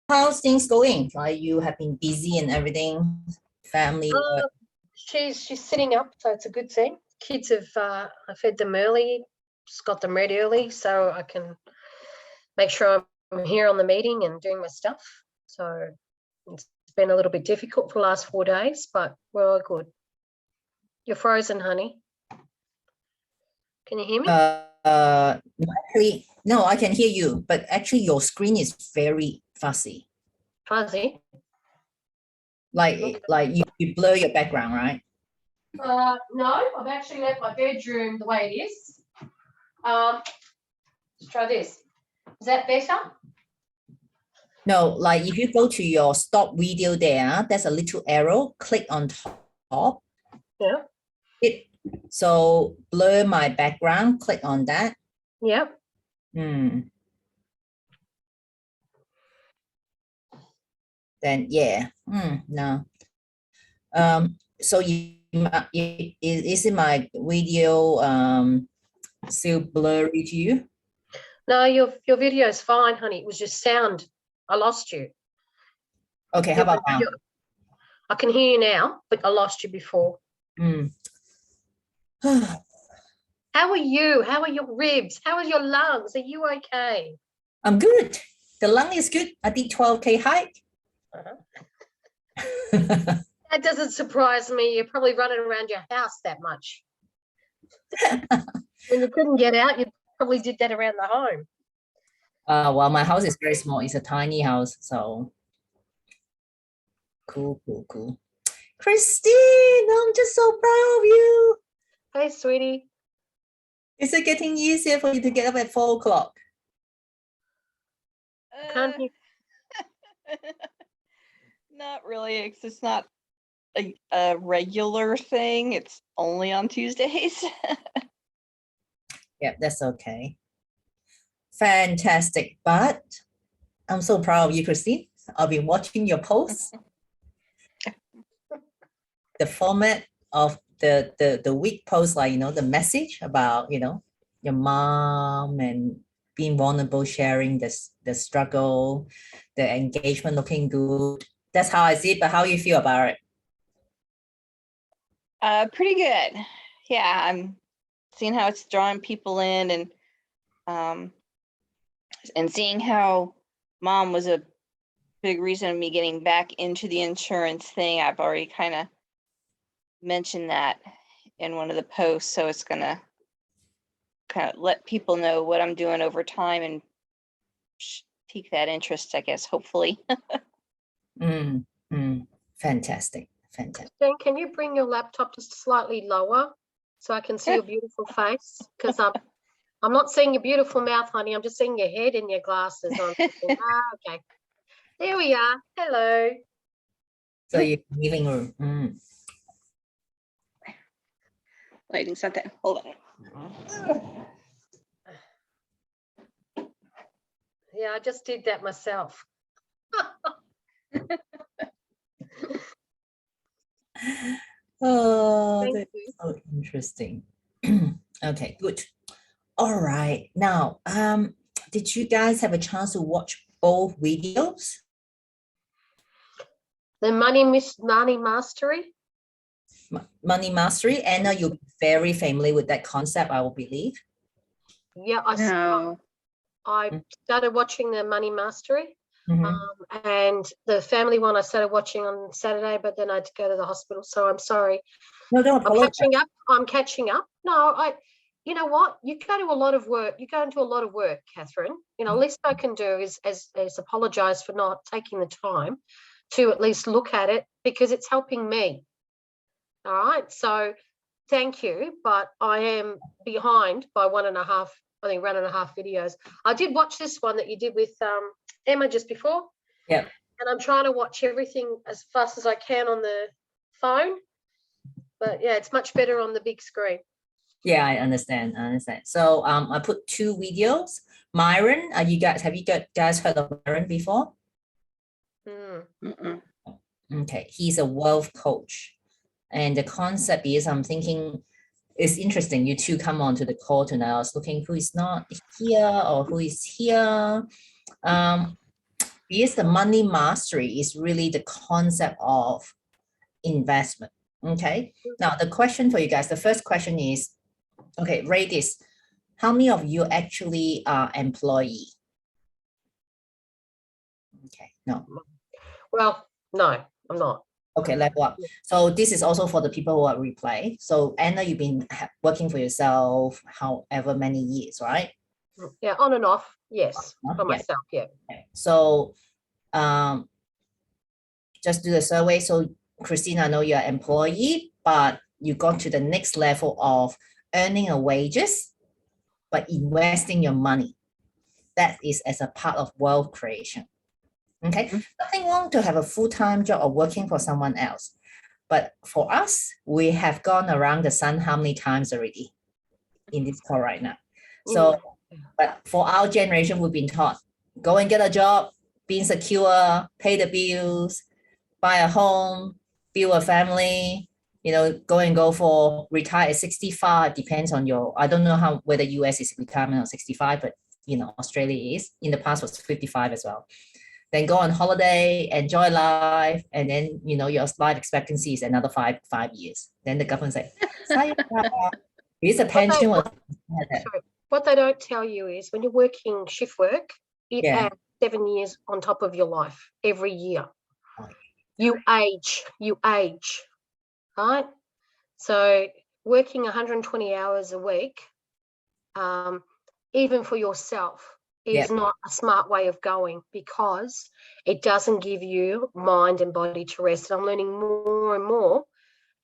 how's things going? Like you have been busy and everything, family work. She's sitting up, so it's a good thing. Kids have I fed them early, just got them ready early, so I can make sure I'm here on the meeting and doing my stuff. So it's been a little bit difficult for the last 4 days, but we're all good. You're frozen, honey. Can you hear me? Actually, no, I can hear you, but actually your screen is very fuzzy. Fuzzy. Like you blur your background, right? No, I've actually left my bedroom the way it is. Let's try this. Is that better? No, like if you go to your stop video there's a little arrow, click on top. Yeah. So blur my background, click on that. Yep. Then yeah, no. So is it my video still blurry to you? No, your video is fine, honey. It was just sound. I lost you. Okay, how about now? I can hear you now, but I lost you before. How are you? How are your ribs? How are your lungs? Are you okay? I'm good. The lung is good. I did 12K hike. That doesn't surprise me. You're probably running around your house that much. When you couldn't get out, you probably did that around the home. Well, my house is very small. It's a tiny house, so cool. Christine, I'm just so proud of you. Hey, sweetie. Is it getting easier for you to get up at 4 o'clock? Can't you? Not really. It's just not a regular thing. It's only on Tuesdays. Yeah, that's okay. Fantastic. But I'm so proud of you, Christine. I've been watching your posts. The format of the week post, like, the message about, your mom and being vulnerable, sharing the struggle, the engagement looking good. That's how I see it, but how you feel about it? Pretty good. Yeah, I'm seeing how it's drawing people in and seeing how mom was a big reason of me getting back into the insurance thing. I've already kind of mentioned that in one of the posts, so it's gonna kind of let people know what I'm doing over time and pique that interest, I guess, hopefully. Fantastic. Jen, can you bring your laptop just slightly lower so I can see your beautiful face? Because I'm not seeing your beautiful mouth, honey. I'm just seeing your head and your glasses on. Okay. There we are. Hello. So your living room. Lighting's not that. Hold on. Yeah, I just did that myself. Oh, Thank that's you. so interesting. Okay, good. All right. Now, did you guys have a chance to watch both videos? The money mastery. Money Mastery. Anna, you're very familiar with that concept, I will believe. Yeah, No. I started watching the Money Mastery, and the family one I started watching on Saturday, but then I had to go to the hospital, so I'm sorry. No, don't apologize. I'm catching up. No, you know what? You go to a lot of work. You go into a lot of work, Catherine. Least I can do is apologize for not taking the time to at least look at it, because it's helping me. All right. So thank you. But I am behind by 1.5, I think 1.5 videos. I did watch this one that you did with Emma just before. Yeah. And I'm trying to watch everything as fast as I can on the phone. But yeah, it's much better on the big screen. Yeah, I understand. So I put 2 videos. Myron, have you guys heard of Myron before? Okay, he's a wealth coach. And the concept is, I'm thinking it's interesting. You two come on to the call tonight. I was looking who is not here or who is here. Because the money mastery is really the concept of investment. Okay. Now the question for you guys, the first question is, okay, rate this. How many of you actually are employee? Okay, no. Well, no, I'm not. Okay, level up. So this is also for the people who are replay. So Anna, you've been working for yourself however many years, right? Yeah, on and off. Yes, for Yeah. myself. Yeah. Okay. So just do the survey. So Christina, I know you're an employee, but you got to the next level of earning a wages, but investing your money. That is as a part of wealth creation. Okay, nothing wrong to have a full-time job or working for someone else. But for us, we have gone around the sun how many times already in this call right now. So, but for our generation, we've been taught, go and get a job, being secure, pay the bills, buy a home, build a family, you know, go for retire at 65, depends on your, I don't know how, whether US is retirement or 65, but you know, Australia is, in the past was 55 as well. Then go on holiday, enjoy life, and then you know your life expectancy is another five years. Then the government say, here's a pension. What they don't tell you is when you're working shift work, it Yeah. adds 7 years on top of your life every year. You age, right? So working 120 hours a week, even for yourself, is not a smart way of going, because it doesn't give you mind and body to rest. And I'm learning more and more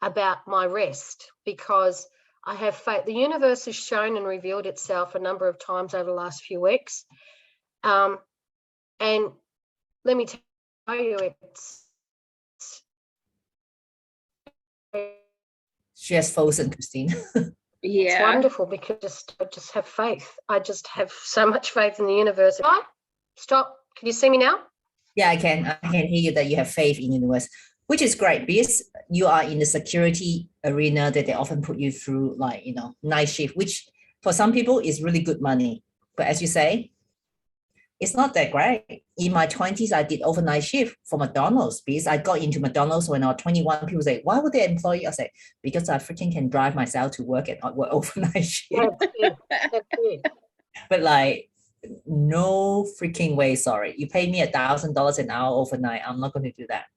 about my rest, because I have faith. The universe has shown and revealed itself a number of times over the last few weeks. And let me tell you, she has frozen, Christine. It's wonderful, because I just have faith. I just have so much faith in the universe. Stop. Can you see me now? Yeah, I can hear you that you have faith in the universe, which is great, because you are in the security arena that they often put you through, like, you know, night shift, which for some people is really good money. But as you say, it's not that great. In my 20s, I did overnight shift for McDonald's, because I got into McDonald's when I was 21. People say, why would they employ you? I say, because I freaking can drive myself to work and not work overnight shift. That's it. But like, no freaking way, sorry. You pay me $1,000 an hour overnight. I'm not going to do that.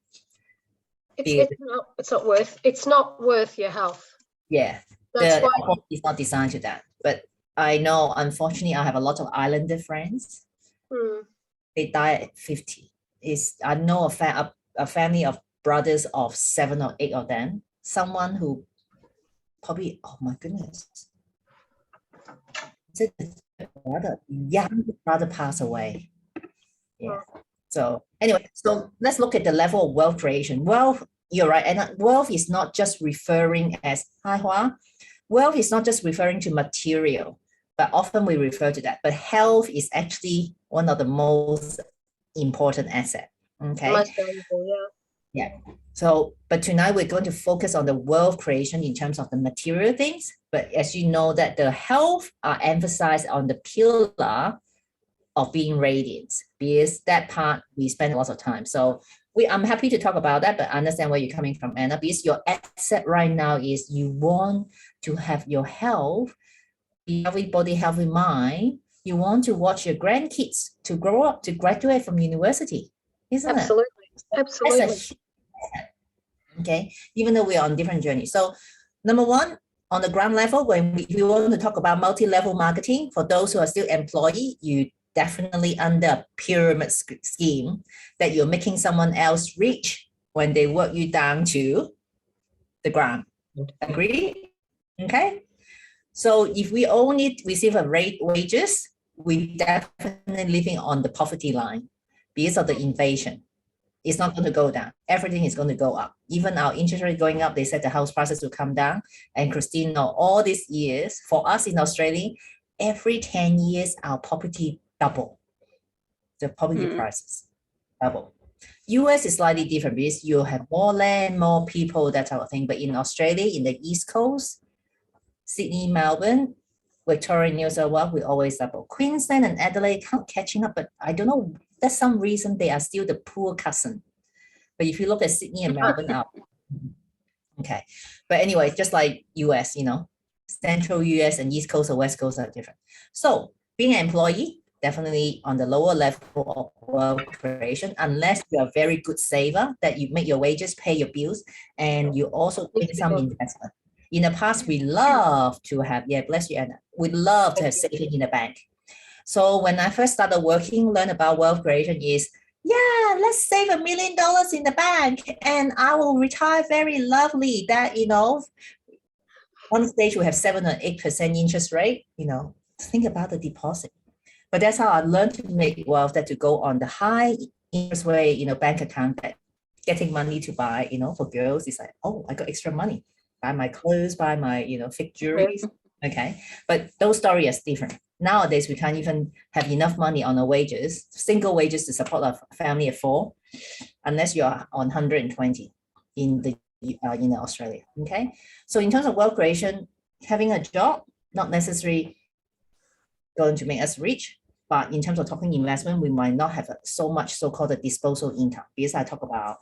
It's not worth your health. Yeah. That's why it's not designed to that. But I know, unfortunately, I have a lot of islander friends. They die at 50. I know a family of brothers of 7 or 8 of them. Someone who probably, oh my goodness, young brother passed away. Yeah. So anyway, so let's look at the level of wealth creation. Wealth, you're right, and wealth is not just referring as wealth is not just referring to material, but often we refer to that. But health is actually one of the most important assets. Okay. Most valuable, yeah. So, but tonight we're going to focus on the wealth creation in terms of the material things. But as you know, that the health are emphasized on the pillar of being radiant, because that part we spend lots of time. So I'm happy to talk about that, but I understand where you're coming from, Anna, because your asset right now is you want to have your health, healthy body, healthy mind. You want to watch your grandkids to grow up, to graduate from university, isn't it? Absolutely. Okay, even though we're on different journeys. So number one, on the ground level, when we want to talk about multi-level marketing, for those who are still employee, you definitely under a pyramid scheme that you're making someone else rich when they work you down to the ground. Agree? Okay. So if we only receive a rate wages, we definitely living on the poverty line because of the inflation. It's not going to go down. Everything is going to go up. Even our interest rate going up, they said the house prices will come down. And Christine, all these years, for us in Australia, every 10 years, our property double. The property prices double. US is slightly different because you have more land, more people, that type of thing. But in Australia, in the East Coast, Sydney, Melbourne, Victoria, New South Wales, we always double. Queensland and Adelaide catching up, but I don't know there's some reason they are still the poor cousin. But if you look at Sydney and Melbourne, okay. But anyway, just like US, Central US and East Coast or West Coast are different. So being an employee, definitely on the lower level of wealth creation, unless you're a very good saver, that you make your wages, pay your bills, and you also make some investment. In the past, we love to have, bless you, Anna. We love to have saving in the bank. So when I first started working, learn about wealth creation is, let's save $1 million in the bank and I will retire very lovely. That, one stage we have 7 or 8% interest rate, think about the deposit. But that's how I learned to make wealth, that to go on the high interest rate, bank account, that getting money to buy, for girls, it's like, oh, I got extra money, buy my clothes, buy my, fake jewelry. Okay. But those stories are different. Nowadays, we can't even have enough money on our wages, single wages to support a family of 4, unless you're on 120 in Australia. Okay. So in terms of wealth creation, having a job, not necessarily going to make us rich, but in terms of talking investment, we might not have so much so-called disposable income. Because I talk about,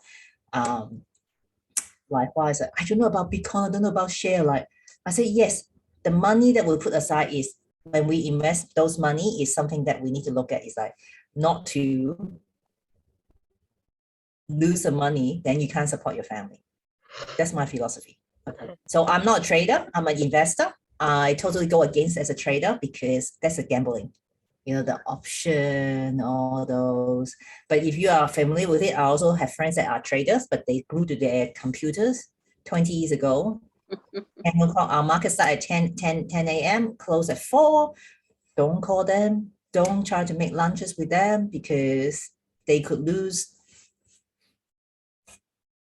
likewise, I don't know about Bitcoin, I don't know about share. Like I say, yes, the money that we put aside is, when we invest those money, is something that we need to look at. Is like not to lose the money, then you can't support your family. That's my philosophy. Okay. So I'm not a trader, I'm an investor. I totally go against as a trader because that's a gambling. The option, all those. But if you are familiar with it, I also have friends that are traders, but they glued to their computers 20 years ago. And our market start at 10 a.m., close at 4. Don't call them. Don't try to make lunches with them because they could lose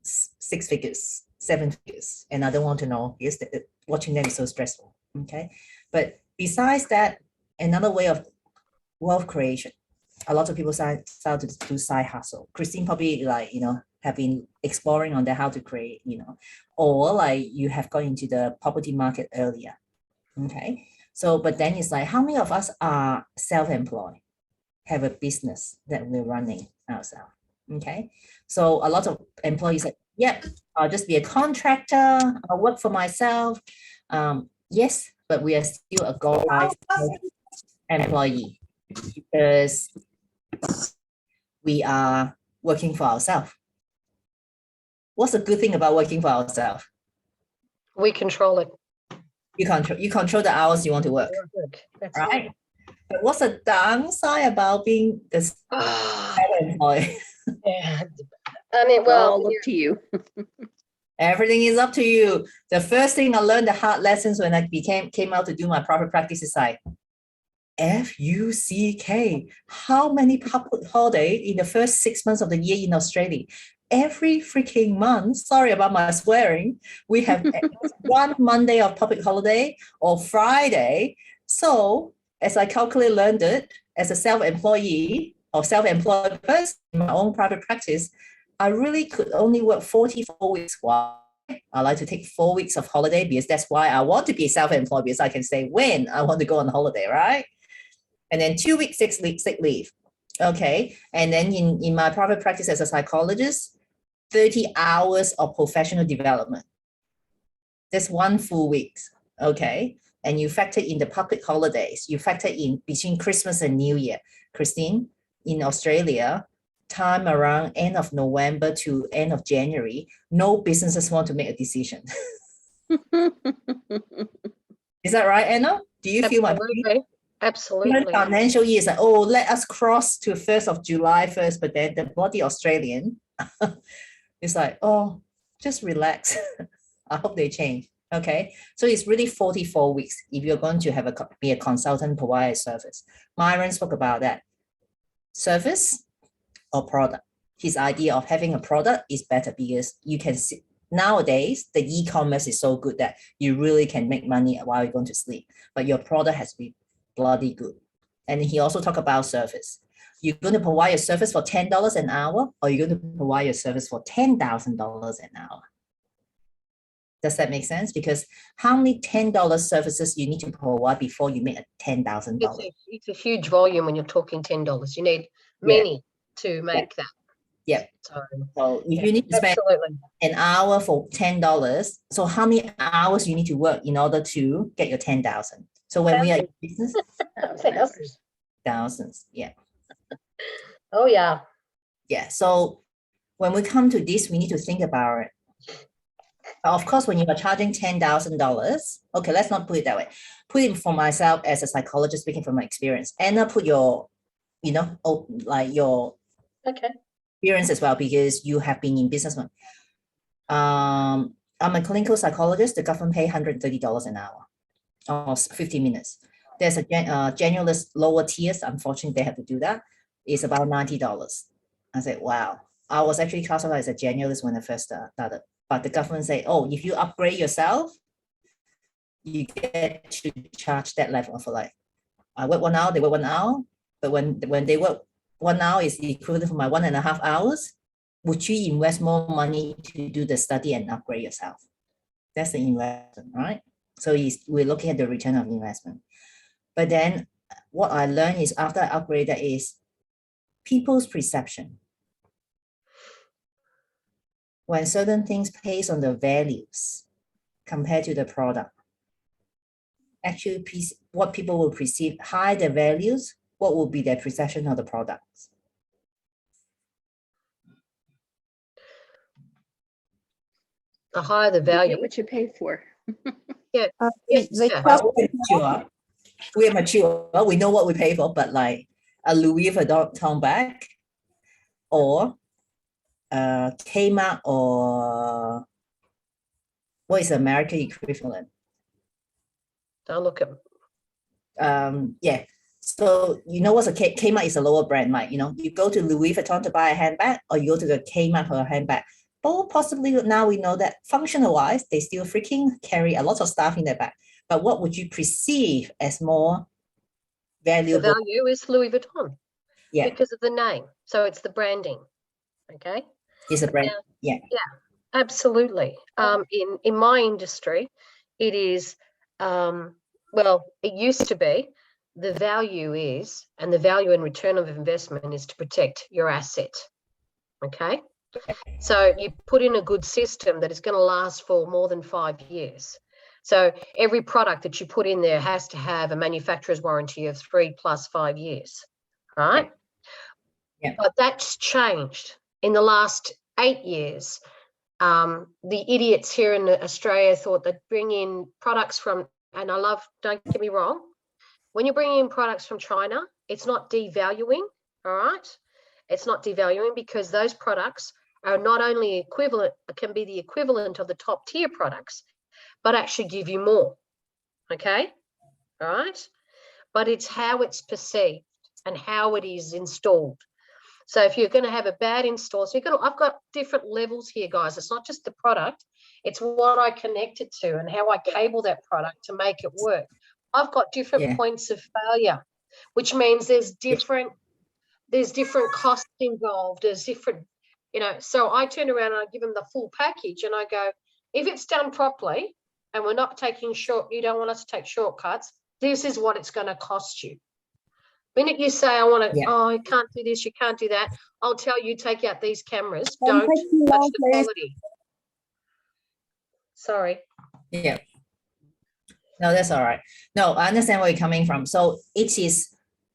6 figures, 7 figures. And I don't want to know because watching them is so stressful. Okay. But besides that, another way of wealth creation, a lot of people start to do side hustle. Christine probably have been exploring on that, how to create, or like you have gone into the property market earlier. Okay. So, but then it's like, how many of us are self-employed, have a business that we're running ourselves? Okay. So a lot of employees say, I'll just be a contractor, I'll work for myself. Yes, but we are still a goal-life employee because we are working for ourselves. What's the good thing about working for ourselves? We control it. You control the hours you want to work. That's right? But what's the downside about being the self-employed? Yeah. I mean, well, all up to you. Everything is up to you. The first thing I learned, the hard lessons when I came out to do my private practice, is like, FUCK. How many public holidays in the first 6 months of the year in Australia? Every freaking month, sorry about my swearing, we have one Monday of public holiday or Friday. So as I calculated, learned it as a self-employee or self-employed person in my own private practice, I really could only work 44 weeks. Why? I like to take 4 weeks of holiday because that's why I want to be self-employed, because I can say when I want to go on holiday, right? And then 2 weeks, sick leave. Okay. And then in my private practice as a psychologist, 30 hours of professional development. That's 1 full week. Okay. And you factor in the public holidays, you factor in between Christmas and New Year. Christine, in Australia, time around end of November to end of January, no businesses want to make a decision. Is that right, Anna? Do you feel my pain? Absolutely. Financial year is like, oh, let us cross to 1st of July first, but then the bloody Australian is like, oh, just relax. I hope they change. Okay, so it's really 44 weeks if you're going to be a consultant, provide a service. Myron spoke about that. Service or product. His idea of having a product is better because you can see nowadays the e-commerce is so good that you really can make money while you're going to sleep, but your product has to be bloody good. And he also talked about service. You're going to provide a service for $10 an hour, or you're going to provide a service for $10,000 an hour. Does that make sense? Because how many $10 services you need to provide before you make a $10,000? It's a huge volume when you're talking $10. You need many. to make that. Yeah. So So if you need to spend absolutely. an hour for $10, so how many hours you need to work in order to get your 10,000? So when we are in business, thousands, yeah. Oh yeah. Yeah. So when we come to this, we need to think about it. Of course, when you are charging $10,000, okay, let's not put it that way. Put it for myself as a psychologist speaking from my experience. Anna, put your, like your Okay. experience as well, because you have been in business. I'm a clinical psychologist. The government pay $130 an hour or 50 minutes. There's a generalist lower tiers. Unfortunately, they have to do that. It's about $90. I said, wow. I was actually classified as a generalist when I first started. But the government say, oh, if you upgrade yourself, you get to charge that level for like, I work 1 hour, they work 1 hour. But when they work 1 hour is equivalent for my 1.5 hours, would you invest more money to do the study and upgrade yourself? That's the investment, right? So we're looking at the return of investment. But then what I learned is after I upgraded is people's perception. When certain things based on the values compared to the product, actually what people will perceive, high the values, what will be their perception of the products? The higher the You value. get what you pay for. Yeah. We're mature. We know what we pay for, but like a Louis Vuitton bag or Kmart or what is the American equivalent? Don't look at. Yeah. So you know what's a Kmart is a lower brand, right? You know, you go to Louis Vuitton to buy a handbag, or you go to the Kmart for a handbag. But possibly now we know that functional wise, they still freaking carry a lot of stuff in their bag. But what would you perceive as more valuable? The value is Louis Vuitton. Yeah. Because of the name. So it's the branding. Okay. It's a brand. Yeah. Yeah, absolutely. In my industry, it is well, it used to be the value is, and the value and return of investment is to protect your asset. Okay. So you put in a good system that is going to last for more than 5 years. So every product that you put in there has to have a manufacturer's warranty of 3 + 5 years, right? Yeah. But that's changed in the last 8 years. The idiots here in Australia thought that bring in products from, and don't get me wrong, when you're bringing in products from China, it's not devaluing, all right? It's not devaluing because those products are not only equivalent, can be the equivalent of the top tier products, but actually give you more, okay? All right? But it's how it's perceived and how it is installed. So if you're going to have a bad install, so I've got different levels here, guys. It's not just the product, it's what I connect it to and how I cable that product to make it work. I've got different points of failure, which means there's different costs involved. There's different, so I turn around and I give them the full package and I go, if it's done properly and we're not taking you don't want us to take shortcuts, this is what it's going to cost you. Minute you say, I want to, oh, you can't do this, you can't do that, I'll tell you, take out these cameras, don't touch the quality. Sorry. Yeah. No, that's all right. No, I understand where you're coming from. So it is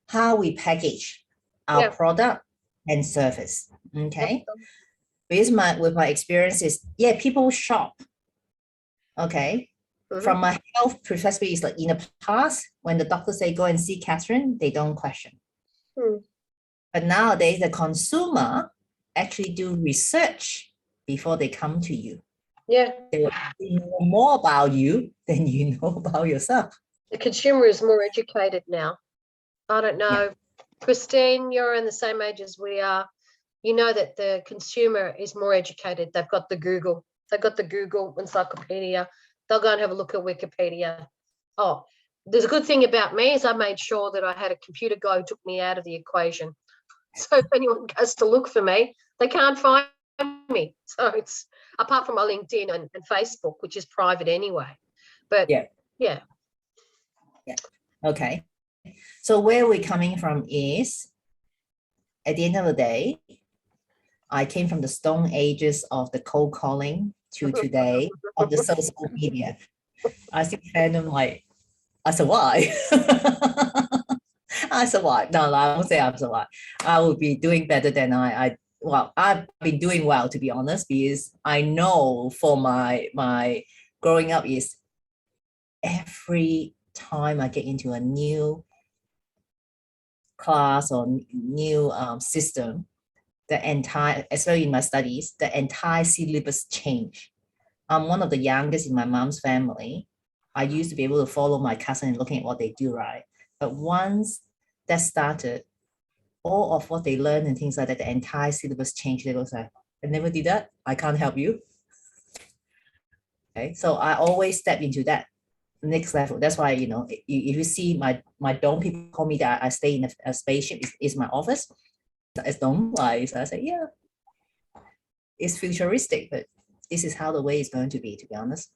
how we package our product and service. Okay. With my experiences, people shop. Okay. From a health perspective, it's like in the past, when the doctor say go and see Catherine, they don't question. But nowadays, the consumer actually do research before they come to you. Yeah. They will know more about you than you know about yourself. The consumer is more educated now. I don't know. Christine, you're in the same age as we are. You know that the consumer is more educated. They've got the Google. They've got the Google encyclopedia. They'll go and have a look at Wikipedia. Oh, there's a good thing about me is I made sure that I had a computer guy who took me out of the equation. So if anyone goes to look for me, they can't find me. So it's apart from my LinkedIn and Facebook, which is private anyway. But yeah. Okay. So where we're coming from is at the end of the day, I came from the stone ages of the cold calling to today of the social media. I still find them like, I survived. I survived. No, I won't say I survived. I will be doing better than well, I've been doing well, to be honest, because I know for my growing up is every time I get into a new class or new system, the entire, especially in my studies, the entire syllabus change. I'm one of the youngest in my mom's family. I used to be able to follow my cousin and looking at what they do, right? But once that started, all of what they learn and things like that, the entire syllabus changed. They was like, I never did that. I can't help you. Okay, so I always step into that next level. That's why, you know, if you see my dome, people call me that I stay in a spaceship. Is my office. It's dome wise. I say, yeah, it's futuristic, but this is how the way is going to be honest.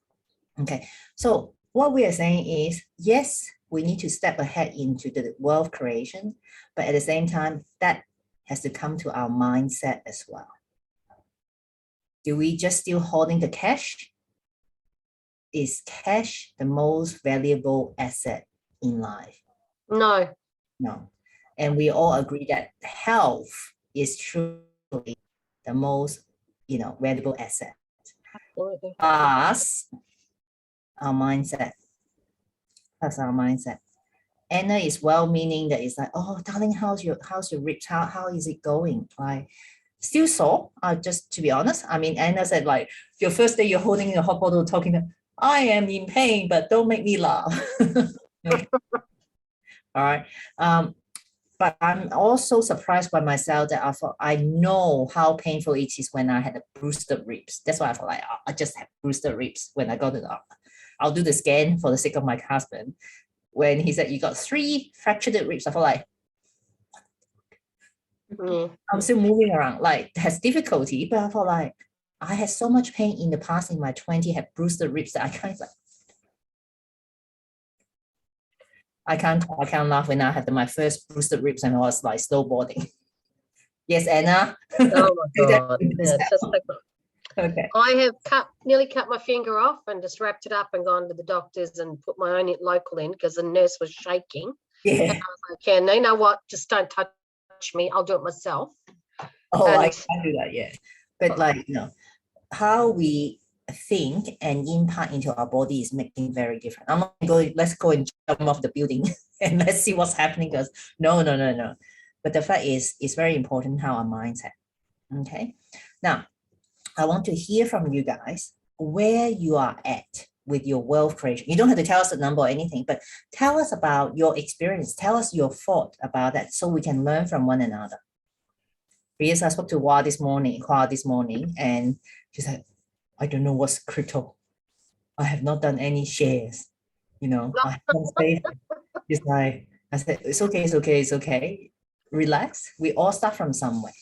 Okay, so what we are saying is, yes, we need to step ahead into the wealth creation, but at the same time, that has to come to our mindset as well. Do we just still holding the cash? Is cash the most valuable asset in life? No. No. And we all agree that health is truly the most, you know, valuable asset. Absolutely. Plus our mindset. That's our mindset. Anna is well-meaning, that is like, oh, darling, how's your ribs? How is it going? Like, still sore. Just to be honest, I mean, Anna said, like, your first day you're holding a hot bottle, talking to, I am in pain, but don't make me laugh. Okay. All right. But I'm also surprised by myself that I thought I know how painful it is when I had a bruised ribs. That's why I felt like, oh, I just had bruised ribs when I got it up. I'll do the scan for the sake of my husband. When he said you got 3 fractured ribs, I felt like, I'm still moving around, like has difficulty, but I felt like I had so much pain in the past in my 20s, had bruised ribs that I can't laugh when I had my first bruised ribs and I was like snowboarding. Yes, Anna. Oh my God. Yeah, just like, okay. I have nearly cut my finger off and just wrapped it up and gone to the doctors and put my own local in because the nurse was shaking. Yeah. And I was like, yeah, no, you know what? Just don't touch me. I'll do it myself. Oh, And I can't do that, yeah. But like, you know, how we think and impact into our body is making very different. I'm not going, let's go and jump off the building and let's see what's happening, because no. But the fact is, it's very important how our mindset. Okay. Now, I want to hear from you guys where you are at with your wealth creation. You don't have to tell us the number or anything, but tell us about your experience. Tell us your thought about that so we can learn from one another. Because I spoke to Hua this morning, and she's like, I don't know what's crypto. I have not done any shares. You know, I haven't saved. It's like, I said, it's okay. Relax. We all start from somewhere.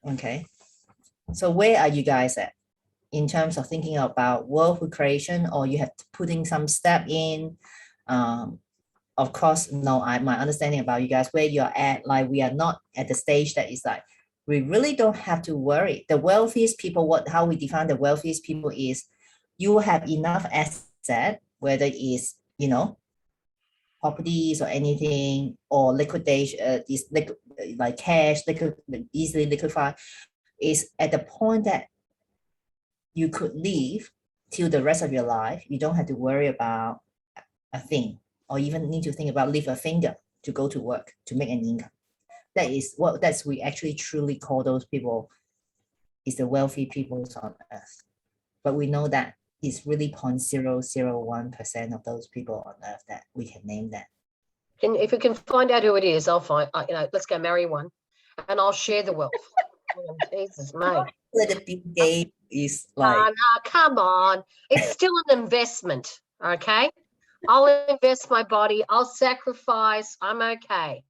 Okay. So where are you guys at in terms of thinking about wealth creation, or you have putting some step in? Of course, no, my understanding about you guys, where you're at, like we are not at the stage that is like, we really don't have to worry. The wealthiest people, how we define the wealthiest people is you have enough asset, whether it is, you know, properties or anything, or liquidation, like cash, easily liquefy, is at the point that you could live till the rest of your life. You don't have to worry about a thing, or even need to think about lift a finger to go to work to make an income. That's we actually truly call those people is the wealthy people on earth. But we know that it's really 0.001% of those people on earth that we can name that. And if we can find out who it is, I'll find, you know, let's go marry one and I'll share the wealth. Oh, Jesus, mate. The big game is like, no, come on. It's still an investment, okay? I'll invest my body. I'll sacrifice. I'm okay.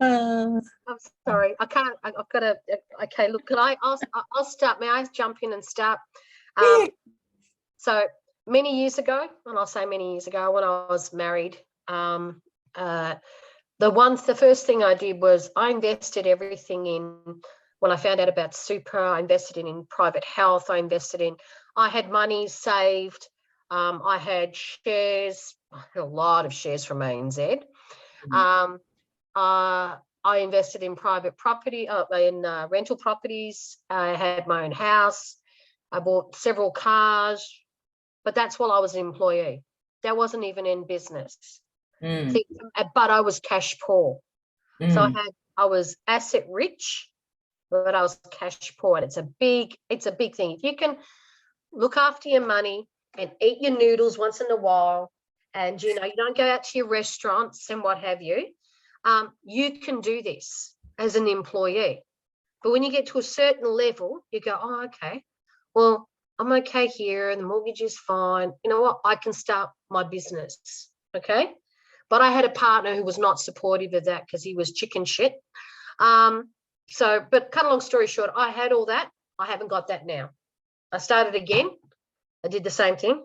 I'm sorry. I can't. I've got to. Okay, look. Can I'll start. May I jump in and start? So many years ago, and I'll say many years ago, when I was married, the the first thing I did was I invested everything in, when I found out about super, I invested in private health, I had money saved, I had shares, a lot of shares from ANZ. I invested in private property, in rental properties. I had my own house. I bought several cars, but that's while I was an employee. That wasn't even in business. But I was cash poor. So I was asset rich, but I was cash poor. And it's a big thing. If you can look after your money and eat your noodles once in a while, and you don't go out to your restaurants and what have you, you can do this as an employee. But when you get to a certain level, you go, oh, okay, well, I'm okay here and the mortgage is fine. You know what? I can start my business. Okay. But I had a partner who was not supportive of that because he was chicken shit. But cut a long story short, I had all that. I haven't got that now. I started again. I did the same thing.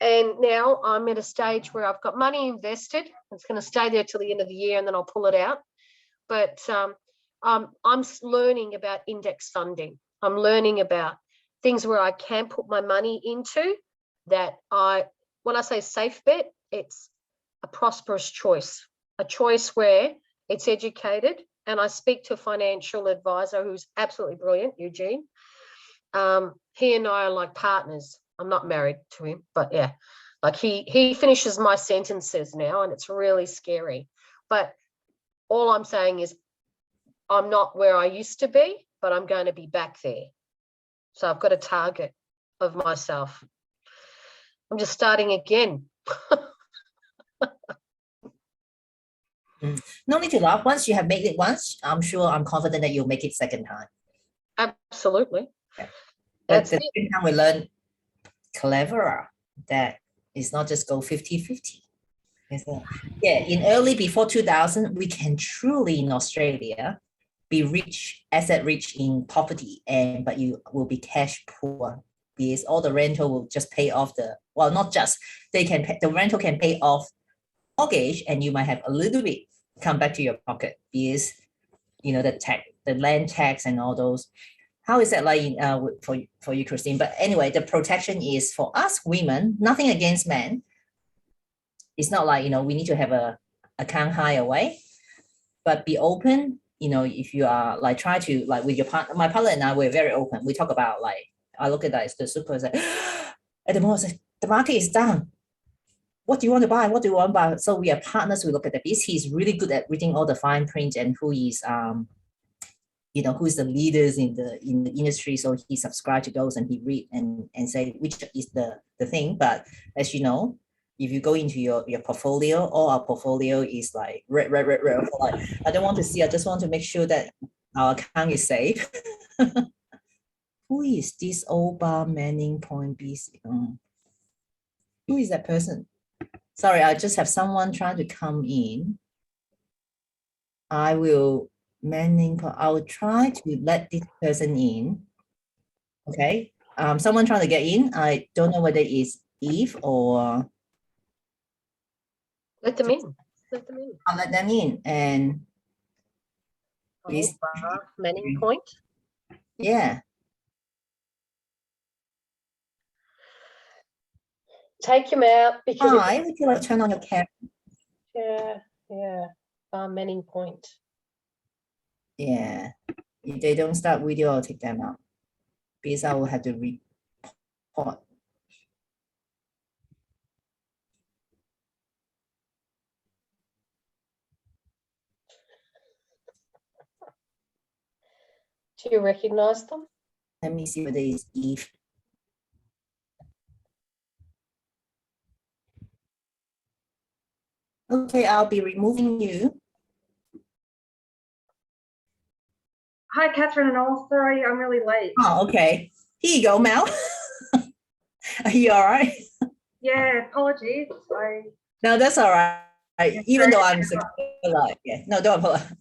And now I'm at a stage where I've got money invested. It's going to stay there till the end of the year and then I'll pull it out. But I'm learning about index funding. I'm learning about things where I can put my money into that when I say safe bet, it's a prosperous choice, a choice where it's educated. And I speak to a financial advisor who's absolutely brilliant, Eugene. He and I are like partners. I'm not married to him, but yeah, like he finishes my sentences now and it's really scary. But all I'm saying is I'm not where I used to be, but I'm going to be back there. So I've got a target of myself. I'm just starting again. No need to laugh. Once you have made it once, I'm confident that you'll make it second time. Absolutely. Yeah. That's the it. second time we learn cleverer, that it's not just go 50-50. Yeah, in early before 2000, we can truly in Australia be rich, asset rich in property, but you will be cash poor because all the rental will just pay off not just, the rental can pay off mortgage and you might have a little bit come back to your pocket because, the land tax and all those. How is that like for you, Christine? But anyway, the protection is for us women, nothing against men. It's not like, we need to have a account high away, but be open, if you are like, try to like with your partner, my partner and I, we're very open. We talk about like, I look at that, the super is like, at the moment, the market is down. What do you want to buy? What do you want to buy? So we are partners. We look at the piece. He's really good at reading all the fine print and who is, who's the leaders in the industry. So he subscribed to those and he read and say which is the thing. But as you know, if you go into your portfolio, all our portfolio is like red. Like, I don't want to see. I just want to make sure that our account is safe. Who is this Oba Manning Point BC? Who is that person? Sorry, I just have someone trying to come in. I will try to let this person in. Okay. Someone trying to get in. I don't know whether it's Eve or. Let them in. I'll let them in and. Manning Point. Yeah. Take him out because. Hi, would you like to turn on your camera? Yeah. Manning Point. Yeah. If they don't start video, I'll take them out because I will have to report. Do you recognize them? Let me see whether it's Eve. Okay, I'll be removing you. Hi, Catherine and all. Sorry, I'm really late. Oh, okay. Here you go, Mel. Are you all right? Yeah, apologies. No, that's all right. Even though I'm like, yeah, no, don't apologize.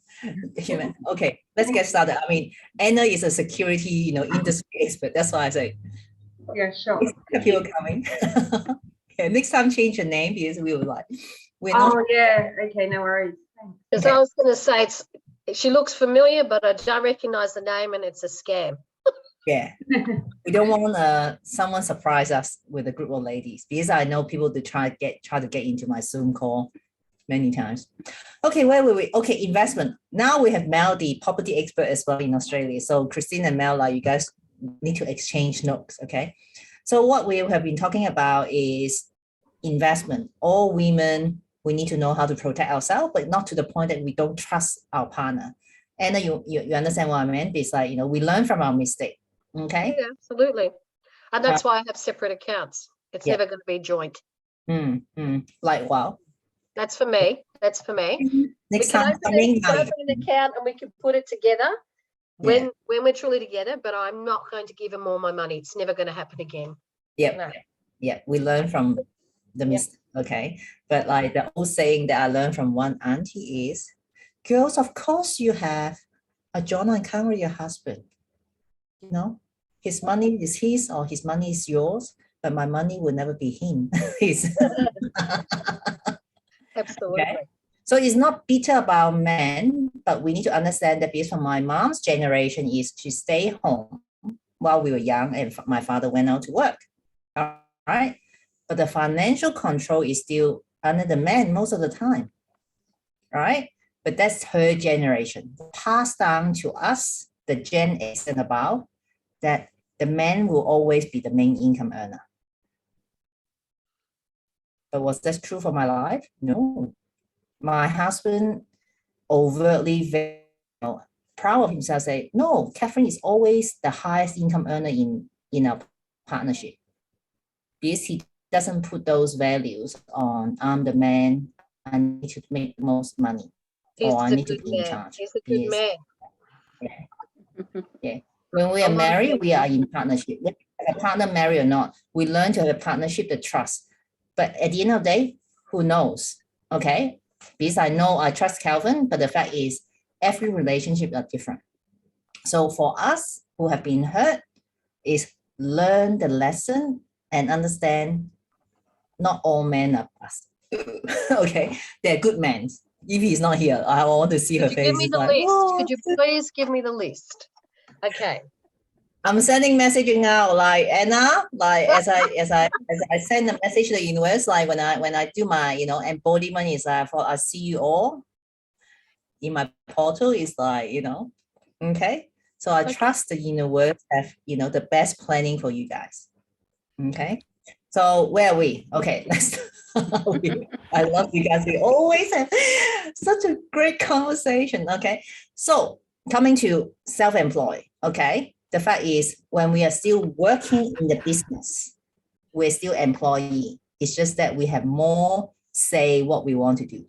Okay, let's get started. I mean, Anna is a security, industry expert. That's why I say. Yeah, sure. People coming. Okay, next time change your name because we will like. We're not. Oh, yeah. Okay, no worries. Thanks. Because Okay. I was going to say, she looks familiar, but I don't recognize the name and it's a scam. Yeah. We don't want someone surprise us with a group of ladies, because I know people to try to get into my Zoom call many times. Okay, where were we? Okay, investment. Now we have Mel, the property expert as well in Australia. So Christine and Mel, you guys need to exchange notes. Okay. So what we have been talking about is investment. All women, we need to know how to protect ourselves, but not to the point that we don't trust our partner. And you understand what I meant? It's like, we learn from our mistake. Okay. Yeah, absolutely. And that's why I have separate accounts. It's Yeah. never going to be joint. Like, wow. That's for me. That's for me. Next time coming, open an account and we can put it together when we're truly together, but I'm not going to give him all my money. It's never going to happen again. Yep. No. Yeah, we learn from the mistake. Okay. But like the old saying that I learned from one auntie is, girls, of course you have a joint account with your husband. His money is his or his money is yours, but my money will never be him. Absolutely. Okay. So it's not bitter about men, but we need to understand that based on my mom's generation is to stay home while we were young and my father went out to work. All right. But the financial control is still under the man most of the time. Right. But that's her generation. Passed down to us, the Gen X and above, that the man will always be the main income earner. But was that true for my life? No. My husband overtly very proud of himself say, no, Catherine is always the highest income earner in our partnership. Because he doesn't put those values on I'm the man, I need to make the most money. Or I need to be in charge. He's a good man. Yeah. When we are married, we are in partnership. Whether a partner married or not, we learn to have a partnership, the trust. But at the end of the day, who knows? Okay. Because I know I trust Calvin, but the fact is every relationship are different. So for us who have been hurt is learn the lesson and understand not all men are us. Okay. They're good men. If he's not here, I want to see her face. Give me the list. Could you please give me the list? Okay. I'm sending messaging now, like Anna, like as I send a message to the universe, like when I do my embodiment is I see you all in my portal is like okay. So I trust the universe have the best planning for you guys. Okay. So where are we? Okay, let's. I love you guys. We always have such a great conversation. Okay, so coming to self-employed. Okay, the fact is when we are still working in the business, we're still employee. It's just that we have more say what we want to do.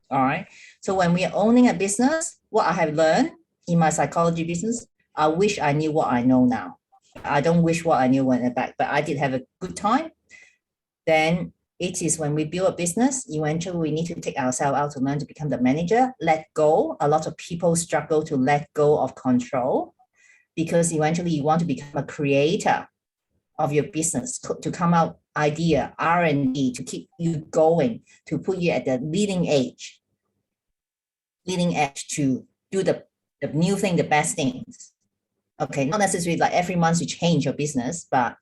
All right. So when we are owning a business, what I have learned in my psychology business, I wish I knew what I know now. I don't wish what I knew when I back, but I did have a good time. Then it is when we build a business, eventually we need to take ourselves out to learn to become the manager, let go. A lot of people struggle to let go of control because eventually you want to become a creator of your business, to come out idea, R&D, to keep you going, to put you at the leading edge to do the new thing, the best things. Okay, not necessarily like every month you change your business, but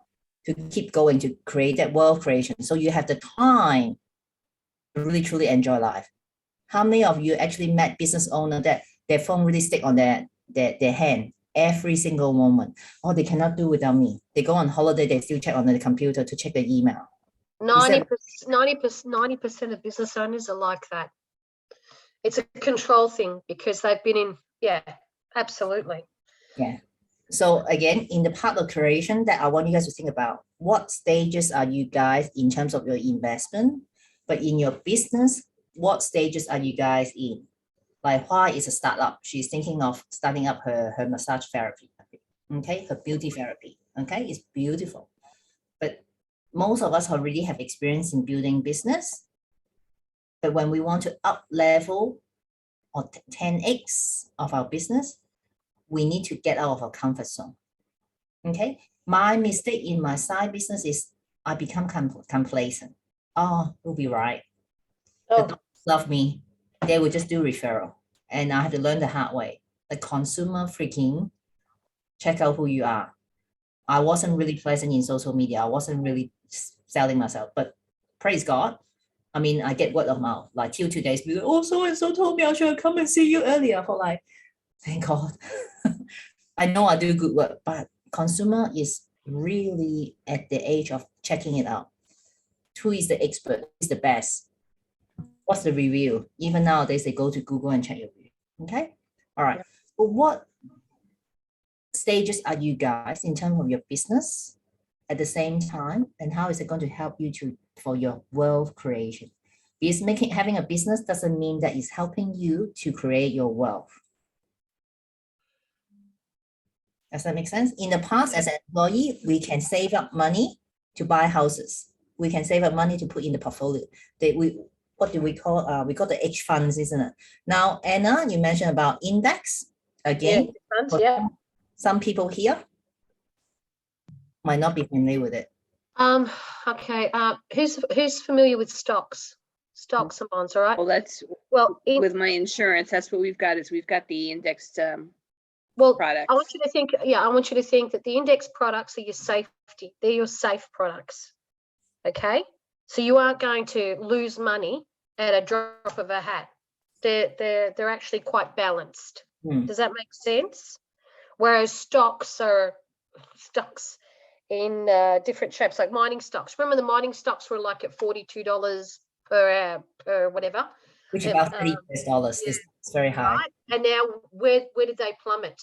to keep going to create that wealth creation. So you have the time to really truly enjoy life. How many of you actually met business owner that their phone really stick on their hand every single moment? Oh, they cannot do without me. They go on holiday, they still check on the computer to check the email. 90% of business owners are like that. It's a control thing because they've been in, absolutely. Yeah. So again, in the part of creation that I want you guys to think about, what stages are you guys in terms of your investment? But in your business, what stages are you guys in? Like Hua is a startup. She's thinking of starting up her massage therapy. Okay, her beauty therapy. Okay, it's beautiful. But most of us already have experience in building business. But when we want to up level or 10x of our business, we need to get out of our comfort zone. Okay. My mistake in my side business is I become complacent. Oh, we'll be right. The Oh, doctors love me. They will just do referral. And I have to learn the hard way. The consumer freaking check out who you are. I wasn't really present in social media. I wasn't really selling myself, but praise God. I mean, I get word of mouth. Like till 2 days, people, oh, so and so told me I should come and see you earlier. For like, thank God. I know I do good work, but consumer is really at the age of checking it out. Who is the expert? Who is the best? What's the review? Even nowadays, they go to Google and check your review. Okay. All right. But what stages are you guys in terms of your business at the same time, and how is it going to help you for your wealth creation? Because having a business doesn't mean that it's helping you to create your wealth. Does that make sense? In the past, as an employee, we can save up money to buy houses. We can save up money to put in the portfolio. What do we call? We call the H funds, isn't it? Now, Anna, you mentioned about index again. yeah. Some people here might not be familiar with it. Okay. Who's familiar with stocks? Stocks and bonds, all right? Well, that's with my insurance. That's what we've got. Is we've got the indexed products. I want you to think. Yeah, I want you to think that the index products are your safety. They're your safe products. Okay, so you aren't going to lose money at a drop of a hat. They're actually quite balanced. Does that make sense? Whereas stocks are stocks in different shapes, like mining stocks. Remember the mining stocks were like at $42 per whatever. Which is about $30. Yeah. It's very high. Right? And now where did they plummet?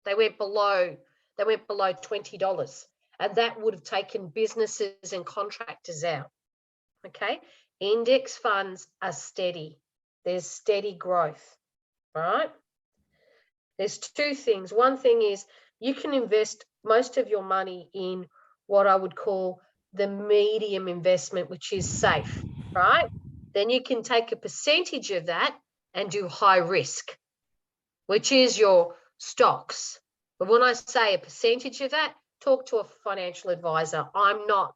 They went below $20. And that would have taken businesses and contractors out. Okay. Index funds are steady. There's steady growth, right? There's two things. One thing is you can invest most of your money in what I would call the medium investment, which is safe, right? Then you can take a percentage of that and do high risk, which is your stocks. But when I say a percentage of that, talk to a financial advisor. I'm not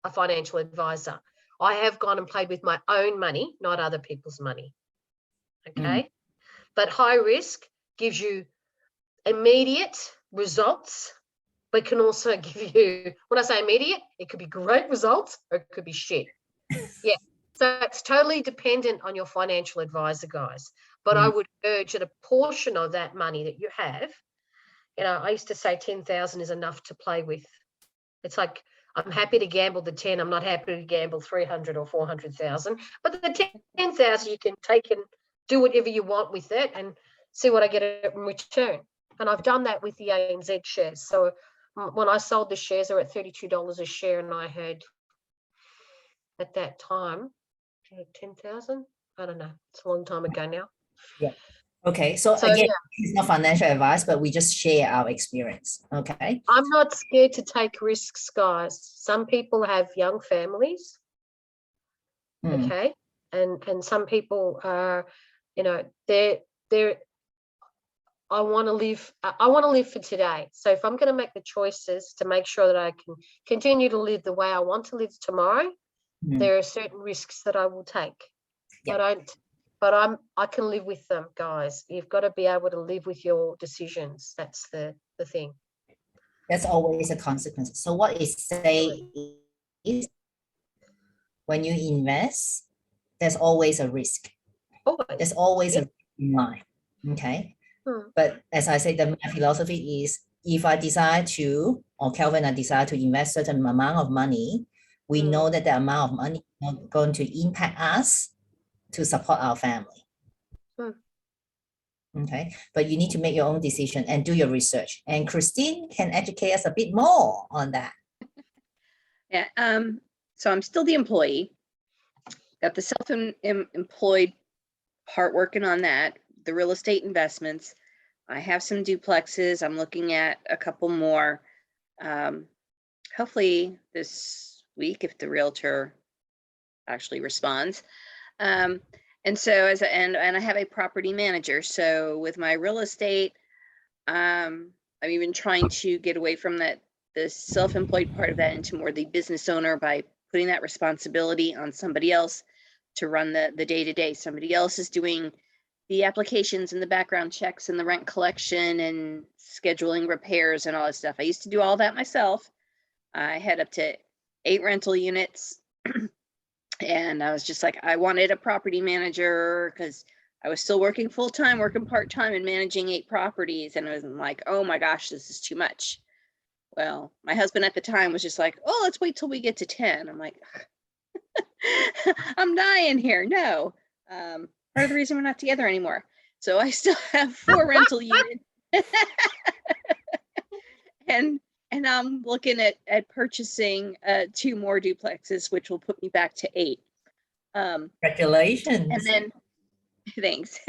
a financial advisor. I have gone and played with my own money, not other people's money. Okay. But high risk gives you immediate results, but can also give you, when I say immediate, it could be great results or it could be shit. Yeah. So it's totally dependent on your financial advisor, guys. But I would urge that a portion of that money that you have, I used to say 10,000 is enough to play with. It's like, I'm happy to gamble the 10. I'm not happy to gamble 300 or 400,000. But the 10,000 you can take and do whatever you want with it and see what I get in return. And I've done that with the ANZ shares. So when I sold the shares, they were at $32 a share, and I had at that time 10,000. I don't know. It's a long time ago now. Yeah. Okay. So again, it's not financial advice, but we just share our experience. Okay. I'm not scared to take risks, guys. Some people have young families. Okay. And some people are, they're I want to live for today. So if I'm going to make the choices to make sure that I can continue to live the way I want to live tomorrow, there are certain risks that I will take. Yeah. I can live with them, guys. You've got to be able to live with your decisions. That's the thing. That's always a consequence. So what it says is when you invest, there's always a risk. There's always a risk in life. Okay. But as I said, my philosophy is if I decide to, or Kelvin, I decide to invest certain amount of money, we know that the amount of money is not going to impact us to support our family. Okay, but you need to make your own decision and do your research. And Christine can educate us a bit more on that. Yeah. So I'm still the employee. Got the self-employed part working on that. The real estate investments. I have some duplexes. I'm looking at a couple more. Hopefully this week, if the realtor actually responds. And so and I have a property manager. So with my real estate, I'm even trying to get away from the self-employed part of that into more the business owner by putting that responsibility on somebody else to run the day-to-day. Somebody else is doing the applications and the background checks and the rent collection and scheduling repairs and all that stuff. I used to do all that myself. I had up to 8 rental units. And I was just like, I wanted a property manager because I was still working full-time, working part-time and managing 8 properties. And I was like, oh my gosh, this is too much. Well, my husband at the time was just like, oh, let's wait till we get to 10. I'm like, I'm dying here. No. Part of the reason we're not together anymore. So I still have 4 rental units. And I'm looking at purchasing 2 more duplexes, which will put me back to 8. Congratulations. And then, thanks.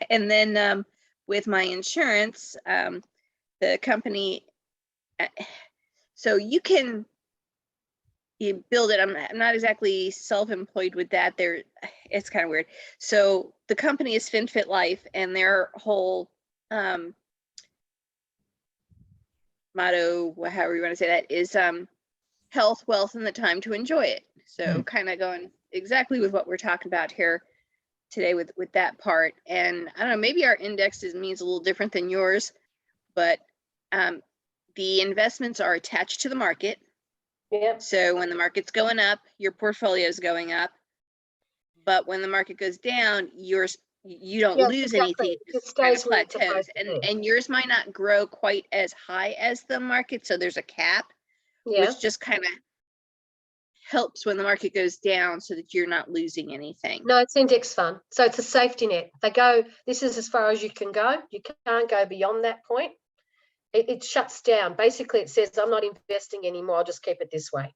And then with my insurance, the company, so you build it. I'm not exactly self-employed with that. It's kind of weird. So the company is FinFit Life, and their whole motto, however you want to say that, is health, wealth, and the time to enjoy it. So kind of going exactly with what we're talking about here today with that part. And I don't know, maybe our index means a little different than yours, but the investments are attached to the market. Yep. So when the market's going up, your portfolio is going up. But when the market goes down, you don't lose anything. It stays where it's plateaus, supposed to be. and yours might not grow quite as high as the market. So there's a cap, Yeah. which just kind of helps when the market goes down so that you're not losing anything. No, it's index fund. So it's a safety net. They go, this is as far as you can go. You can't go beyond that point. It shuts down. Basically, it says, I'm not investing anymore. I'll just keep it this way.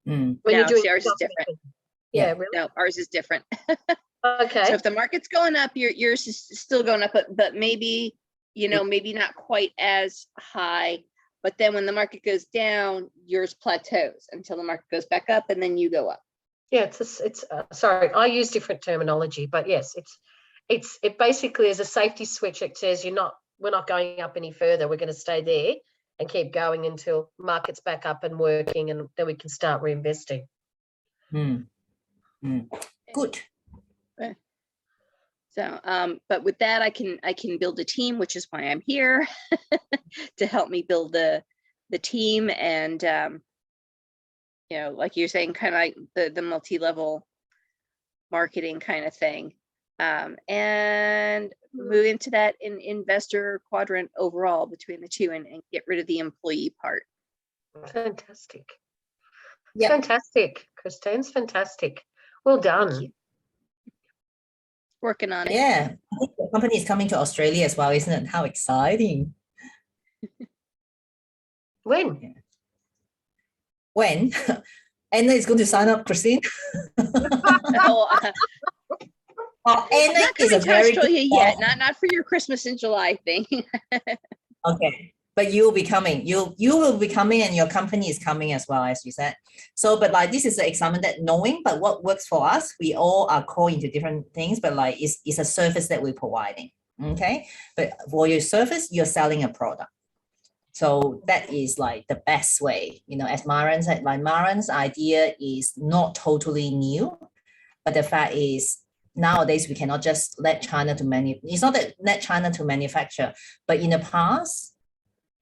Mm. When No, you're doing see, ours is something- different. Yeah, really? No, ours is different. Okay. So if the market's going up, yours is still going up, but maybe, maybe not quite as high. But then when the market goes down, yours plateaus until the market goes back up, and then you go up. Yeah, sorry, I use different terminology, but yes, it basically is a safety switch. It says we're not going up any further. We're going to stay there and keep going until market's back up and working, and then we can start reinvesting. Good. So, but with that, I can build a team, which is why I'm here to help me build the team. And, like you're saying, kind of like the multi-level marketing kind of thing. And move into that investor quadrant overall between the two and get rid of the employee part. Fantastic. Yeah. Fantastic, Christine's fantastic. Well Thank done. you. Working on it. Yeah. I think the company is coming to Australia as well, isn't it? How exciting. When? When? Anna is going to sign up, Christine. Oh, Anna not is a coming to very Australia good yet. boss. Not for your Christmas in July thing. Okay. But you will be coming. You will be coming, and your company is coming as well, as you said. So, but like this is the example that knowing, but what works for us, we all are called into different things, but like it's a service that we're providing. Okay. But for your service, you're selling a product. So that is like the best way, as Maren said, like Maren's idea is not totally new, but the fact is nowadays we cannot just let China to manufacture. It's not that let China to manufacture, but in the past,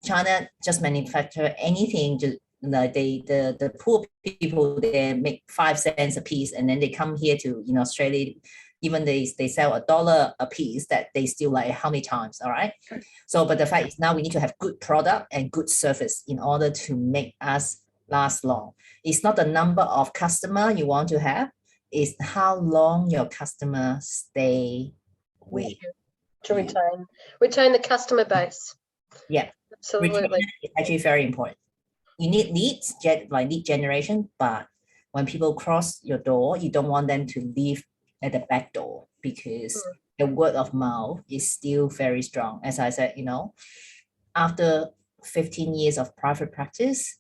China just manufacture anything. The poor people, they make 5 cents a piece, and then they come here to Australia. Even they sell $1 a piece, that they still like how many times, all right? So, but the fact is now we need to have good product and good service in order to make us last long. It's not the number of customer you want to have, it's how long your customer stay with. To retain the customer base. Yeah. Absolutely. Retention is actually very important. You need leads, like lead generation, but when people cross your door, you don't want them to leave at the back door, because the word of mouth is still very strong. As I said, after 15 years of private practice,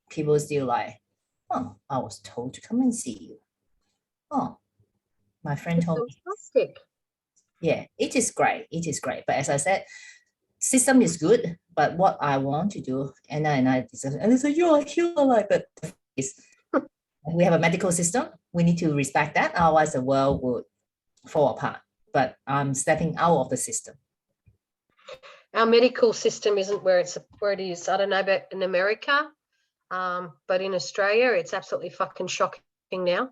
people still like, oh, I was told to come and see you. Oh, my friend told me. Fantastic. Yeah, it is great. It is great. But as I said, system is good, but what I want to do, and I discuss, and they say, you're like, but We have a medical system. We need to respect that. Otherwise, the world would fall apart. But I'm stepping out of the system. Our medical system isn't where it is. I don't know about in America, but in Australia, it's absolutely fucking shocking now.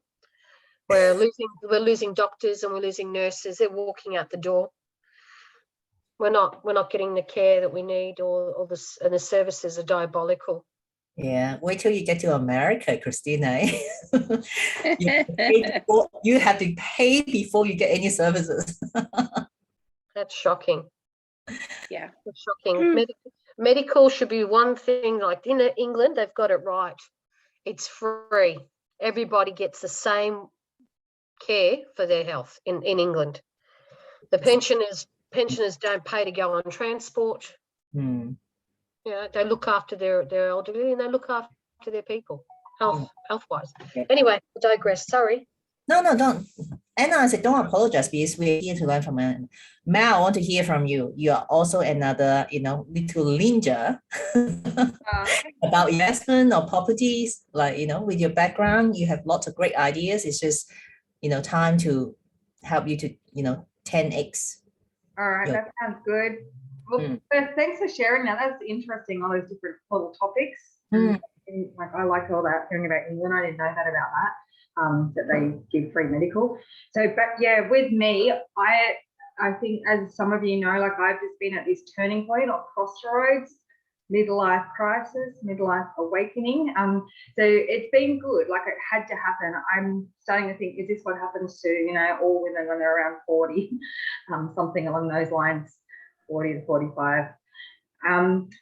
We're losing doctors and we're losing nurses. They're walking out the door. We're not getting the care that we need, or the services are diabolical. Yeah, wait till you get to America, Christina. You have to pay before you get any services. That's shocking. Yeah. That's shocking. Medical should be one thing. Like in England, they've got it right. It's free. Everybody gets the same care for their health in England. The pensioners don't pay to go on transport. Yeah, they look after their elderly and they look after their people health-wise. Yeah. Anyway, I digress. Sorry. No, don't. Anna, I said, don't apologize because we're here to learn from it. Mel, I want to hear from you. You are also another, little ninja about investment or properties. Like, with your background, you have lots of great ideas. It's just, time to help you to, 10x. All right, that sounds good. Well, first, thanks for sharing that. That's interesting, all those different little topics. Like, I like all that, hearing about England. I didn't know that about that, that they give free medical. So, but yeah, with me, I think, as some of you know, like, I've just been at this turning point or crossroads, midlife crisis, midlife awakening. So it's been good. Like, it had to happen. I'm starting to think, is this what happens to, all women when they're around 40? Something along those lines, 40 to 45.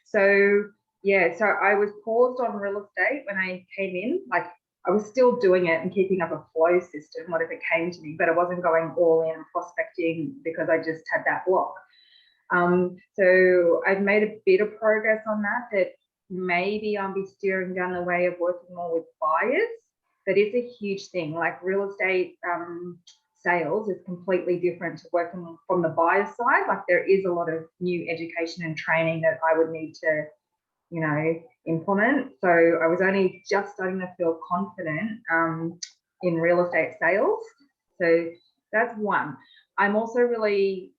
So yeah, so I was paused on real estate when I came in. Like, I was still doing it and keeping up a flow system, whatever came to me, but I wasn't going all in and prospecting because I just had that block. So I've made a bit of progress on that maybe I'll be steering down the way of working more with buyers. That is a huge thing. Like, real estate sales is completely different to working from the buyer side. Like, there is a lot of new education and training that I would need to, implement. So I was only just starting to feel confident in real estate sales. So that's one. I'm also really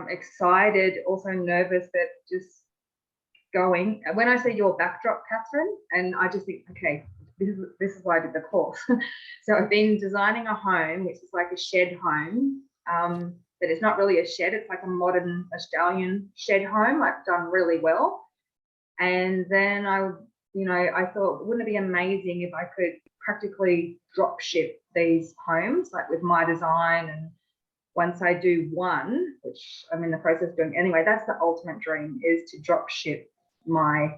excited, also nervous, but just going. When I say your backdrop, Catherine, and I just think, okay, this is why I did the course. So I've been designing a home, which is like a shed home, but it's not really a shed. It's like a modern Australian shed home, like, done really well. And then I thought, wouldn't it be amazing if I could practically drop ship these homes, like, with my design? And once I do one, which I'm in the process of doing anyway, that's the ultimate dream, is to drop ship my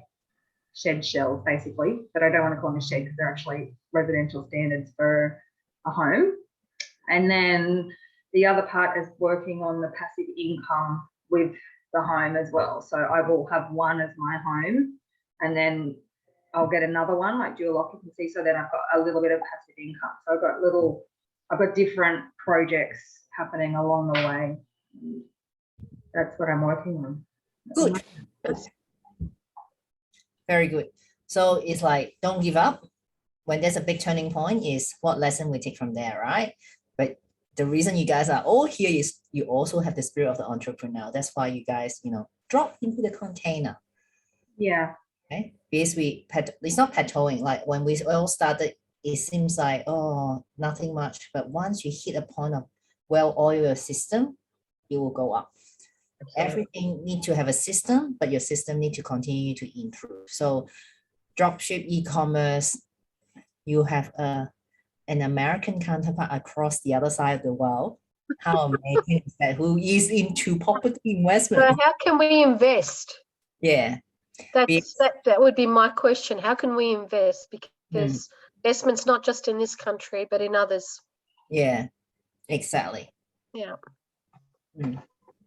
shed shells, basically. But I don't want to call them a shed because they're actually residential standards for a home. And then the other part is working on the passive income with the home as well. So I will have one as my home, and then I'll get another one, like dual occupancy. So then I've got a little bit of passive income. So I've got different projects happening along the way. That's what I'm working on. Good. Very good. So it's like, don't give up. When there's a big turning point, is what lesson we take from there, right? But the reason you guys are all here is you also have the spirit of the entrepreneur. That's why you guys, drop into the container. Yeah. Okay. Because it's not plateauing. Like, when we all started, it seems like, oh, nothing much. But once you hit a point of well-oiled system, it will go up. Everything need to have a system, but your system need to continue to improve. So dropship, e-commerce, you have an American counterpart across the other side of the world. How amazing is that? Who is into property investment? So how can we invest? Yeah. That would be my question. How can we invest? Because investment's not just in this country, but in others. Yeah, exactly. Yeah.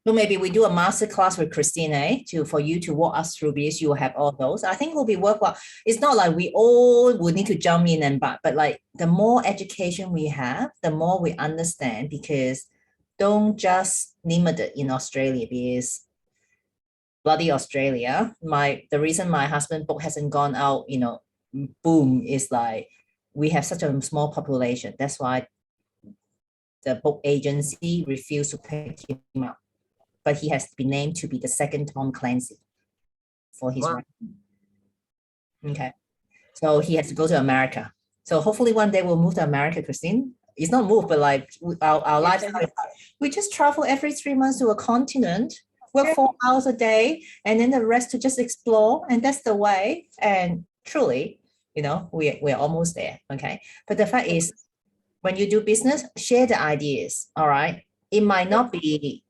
So maybe we do a master class with Christina for you to walk us through, because you will have all those. I think it will be worthwhile. It's not like we all would need to jump in but like, the more education we have, the more we understand, because don't just limit it in Australia, because bloody Australia. The reason my husband's book hasn't gone out, boom, is like, we have such a small population. That's why the book agency refused to pick him up. But he has been named to be the second Tom Clancy for his Wow. writing. Okay. So he has to go to America. So hopefully one day we'll move to America, Christine. It's not move, but like our lifestyle is like, we just travel every 3 months to a continent, work 4 hours a day, and then the rest to just explore. And that's the way. And truly, you know, we're almost there. Okay. But the fact is, when you do business, share the ideas. All right. It might not be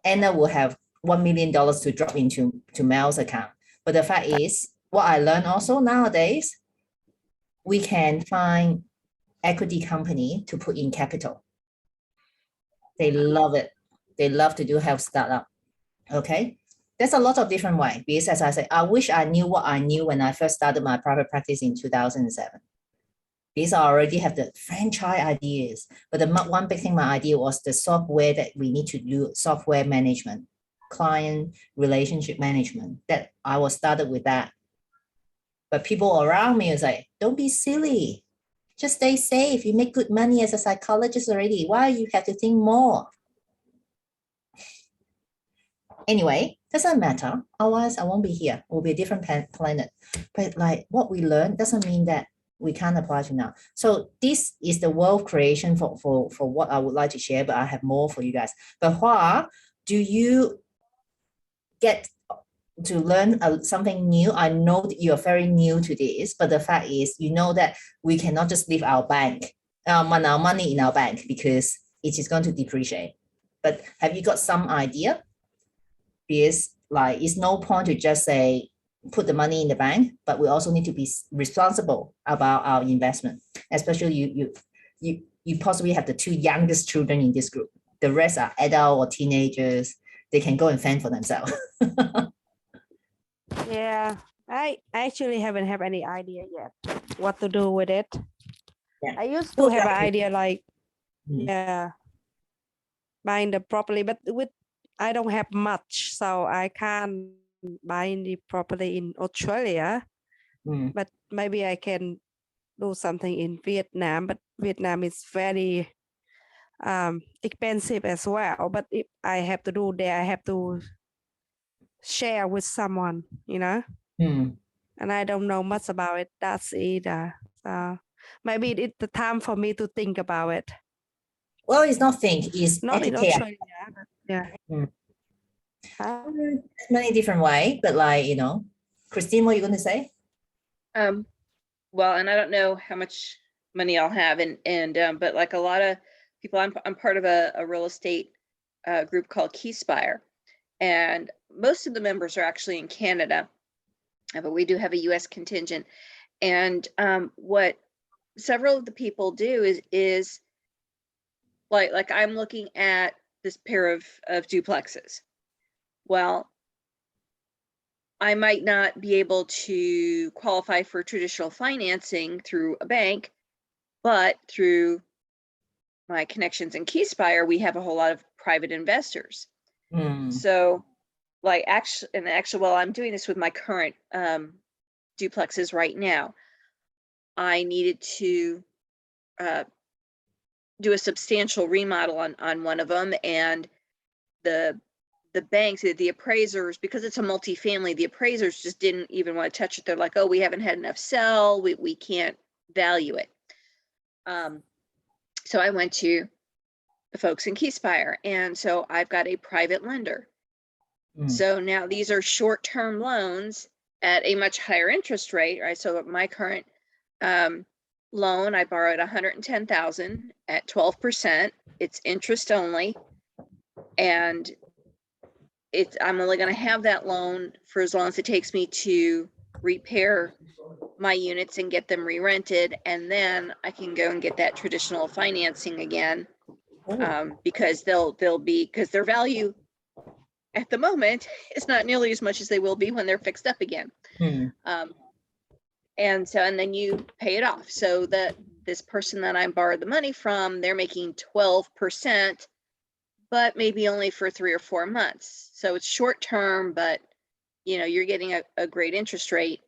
Anna will have $1 million to drop into Mel's account. But the fact is, what I learned also nowadays, we can find equity company to put in capital. They love it. They love to do health startup. Okay. There's a lot of different ways. Because as I said, I wish I knew what I knew when I first started my private practice in 2007. Because I already have the franchise ideas. But the one big thing, my idea was the software that we need to do, software management, client relationship management, that I was started with that. But people around me is like, don't be silly. Just stay safe. You make good money as a psychologist already. Why you have to think more? Anyway, doesn't matter. Otherwise, I won't be here. It will be a different planet. But like what we learn doesn't mean that we can't apply to now. So this is the world creation for what I would like to share, but I have more for you guys. But Hua, do you get to learn something new? I know that you're very new to this, but the fact is, you know that we cannot just leave our bank, our money in our bank because it is going to depreciate. But have you got some idea? Because like, it's no point to just say, put the money in the bank, but we also need to be responsible about our investment. Especially you possibly have the 2 youngest children in this group. The rest are adult or teenagers. They can go and fend for themselves. Yeah, I actually haven't have any idea yet what to do with it. Yeah. I used to Well, have an exactly. idea like, Mm. yeah, buying the property, but with I don't have much, so I can't buy the property in Australia. Mm. But maybe I can do something in Vietnam, but Vietnam is very expensive as well. But if I have to do there, I have to share with someone, you know. Mm. And I don't know much about it. That's either. So maybe it's the time for me to think about it. Well, it's not think, it's Not in educate. Australia, but yeah. Mm. Uh, Many different way, but like, you know, Christine, what are you going to say? Well, and I don't know how much money I'll have, but like a lot of people, I'm part of a real estate group called Keyspire, and most of the members are actually in Canada, but we do have a U.S. contingent. And what several of the people do is like I'm looking at this pair of duplexes. Well, I might not be able to qualify for traditional financing through a bank, but through my connections in Keyspire, we have a whole lot of private investors. Mm. So like actually, well, I'm doing this with my current duplexes right now. I needed to do a substantial remodel on one of them, and the banks, the appraisers, because it's a multifamily, the appraisers just didn't even want to touch it. They're like, oh, we haven't had enough sell, we can't value it. So I went to the folks in Keyspire, and so I've got a private lender. Mm. So now these are short-term loans at a much higher interest rate, right? So my current loan, I borrowed $110,000 at 12%. It's interest only, and I'm only going to have that loan for as long as it takes me to repair my units and get them re-rented, and then I can go and get that traditional financing again, because because their value at the moment is not nearly as much as they will be when they're fixed up again. Mm. And then you pay it off. So this person that I borrowed the money from, they're making 12%, but maybe only for 3 or 4 months. So it's short term, but you know, you're getting a great interest rate.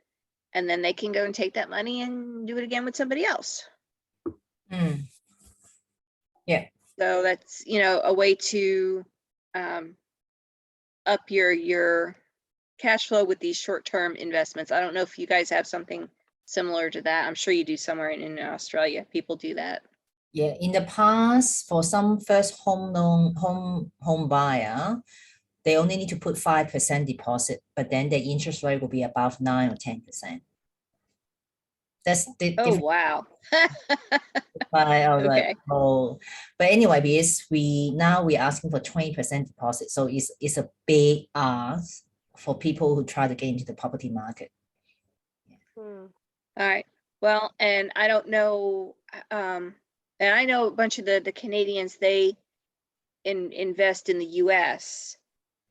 and then they can go and take that money and do it again with somebody else. Mm. So that's, you know, a way to up your cash flow with these short-term investments. I don't know if you guys have something similar to that. I'm sure you do somewhere in Australia. People do that. Yeah, in the past, for some first home loan, home buyer, they only need to put 5% deposit, but then the interest rate will be above 9 or 10%. That's the Oh, different. wow. I was like, Okay. oh, but anyway, because we're asking for 20% deposit, so it's a big ask for people who try to get into the property market. Hmm. All right. Well, and I don't know, and I know a bunch of the Canadians, they invest in the US.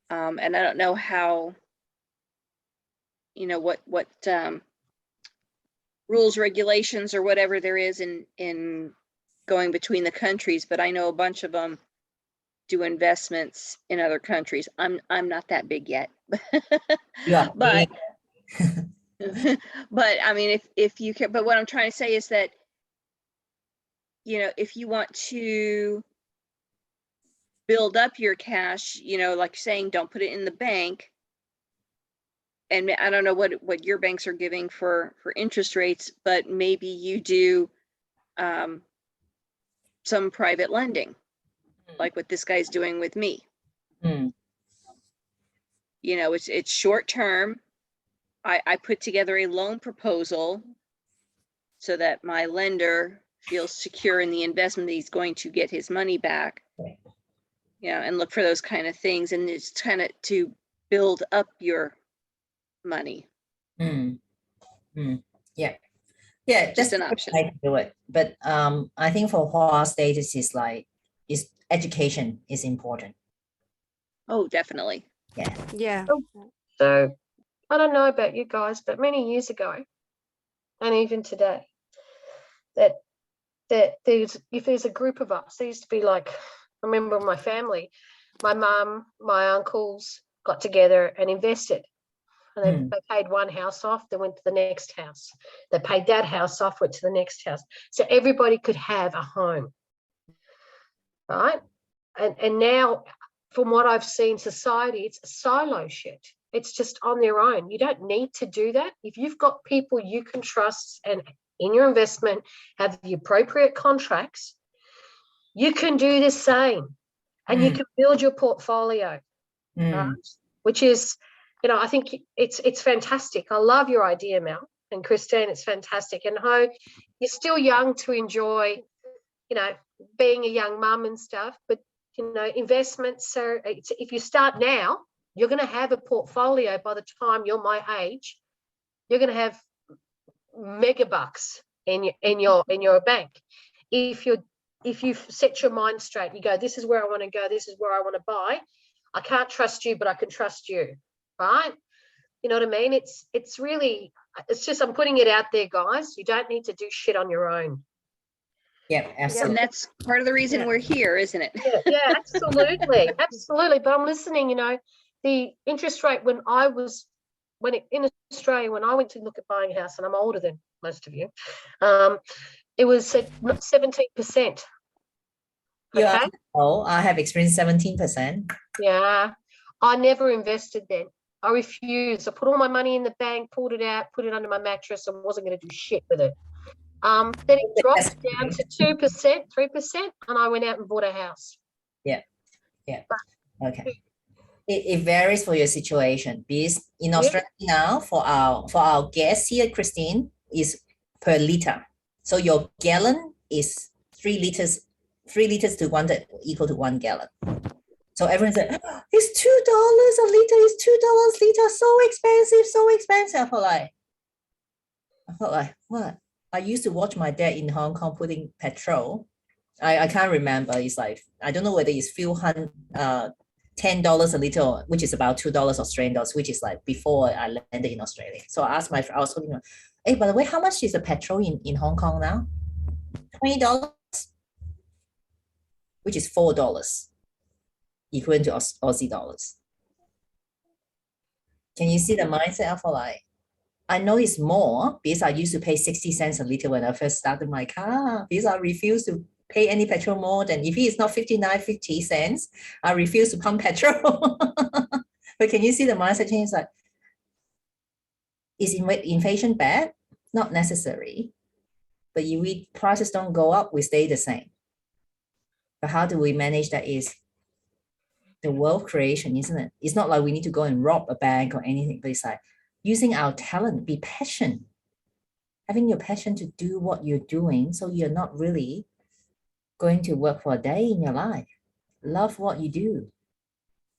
And I don't know how, you know, what rules, regulations, or whatever there is in going between the countries, but I know a bunch of them do investments in other countries. I'm not that big yet. Yeah, but but I mean, if you can, but what I'm trying to say is that, you know, if you want to build up your cash, you know, like saying, don't put it in the bank. And I don't know what your banks are giving for interest rates, but maybe you do some private lending, like what this guy's doing with me. Mm. You know, it's short term. I put together a loan proposal so that my lender feels secure in the investment that he's going to get his money back. Right. You know, and look for those kind of things, and it's kind of to build up your money. Mm. Mm. Yeah. Yeah, Just that's an a good option. way to do it. But I think for Hoa status is like education is important. Oh, definitely. Yeah. Yeah. So I don't know about you guys, but many years ago, and even today, that if there's a group of us, there used to be like, I remember my family, my mum, my uncles got together and invested. And they paid one house off, they went to the next house. They paid that house off, went to the next house. So everybody could have a home, right? And now, from what I've seen, society, it's silo shit. It's just on their own. You don't need to do that. If you've got people you can trust and in your investment have the appropriate contracts, you can do the same, and you can build your portfolio, right? Which is, you know, I think it's fantastic. I love your idea, Mel and Christine. It's fantastic. And Ho, you're still young to enjoy, you know, being a young mum and stuff. But you know, investments are. If you start now, you're going to have a portfolio. By the time you're my age, you're going to have mega bucks in your bank. If you set your mind straight, you go, this is where I want to go. This is where I want to buy. I can't trust you, but I can trust you, right? You know what I mean? It's really, it's just, I'm putting it out there, guys. You don't need to do shit on your own. Yeah, absolutely. And that's part of the reason we're here, isn't it? Yeah, absolutely. Absolutely. But I'm listening, you know, the interest rate in Australia, when I went to look at buying a house, and I'm older than most of you, it was at 17%. Yeah. Okay. Oh, I have experienced 17%. Yeah. I never invested then. I refused. I put all my money in the bank, pulled it out, put it under my mattress. I wasn't going to do shit with it. Then it dropped down to 2%, 3%, and I went out and bought a house. Yeah. Okay. It varies for your situation. Because in Australia now, for our guests here, Christine, is per liter. So your gallon is 3 liters. 3 liters to one equal to 1 gallon. So everyone said, oh, it's $2 a liter, it's $2 a liter, so expensive, so expensive. I felt like, what? I used to watch my dad in Hong Kong putting petrol. I can't remember. It's like, I don't know whether it's few hundred, $10 a liter, which is about $2 Australian dollars, which is like before I landed in Australia. So I asked my friend, I was talking, hey, by the way, how much is the petrol in Hong Kong now? $20, which is $4, equivalent to Aussie dollars. Can you see the mindset of like, I know it's more because I used to pay 60 cents a liter when I first started my car, because I refuse to pay any petrol more than, if it's not 50 cents, I refuse to pump petrol. But can you see the mindset change? Like, is inflation bad? Not necessary. But if we prices don't go up, we stay the same. But how do we manage that is the wealth creation, isn't it? It's not like we need to go and rob a bank or anything, but it's like using our talent, be passionate, having your passion to do what you're doing, so you're not really going to work for a day in your life. Love what you do.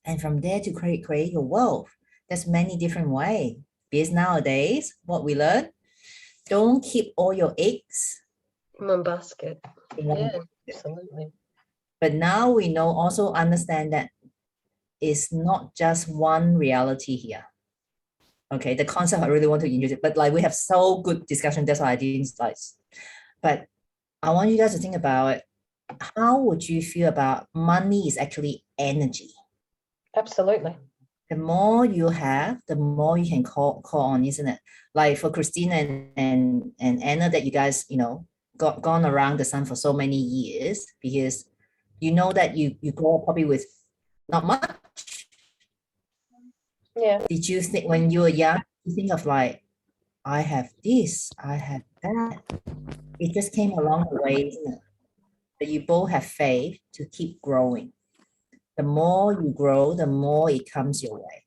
And from there to create your wealth. There's many different ways. Because nowadays, what we learn, don't keep all your eggs In one basket. in one Yeah, basket. absolutely. But now we know, also understand that it's not just one reality here. Okay, the concept I really want to introduce, but like we have so good discussion, that's why I didn't slides. But I want you guys to think about it. How would you feel about money is actually energy? Absolutely. The more you have, the more you can call on, isn't it? Like for Christine and Anna, that you guys, you know, gone around the sun for so many years, because you know that you grow up probably with not much. Yeah. Did you think when you were young, you think of like, I have this, I have that? It just came along the way, isn't it? But you both have faith to keep growing. The more you grow, the more it comes your way.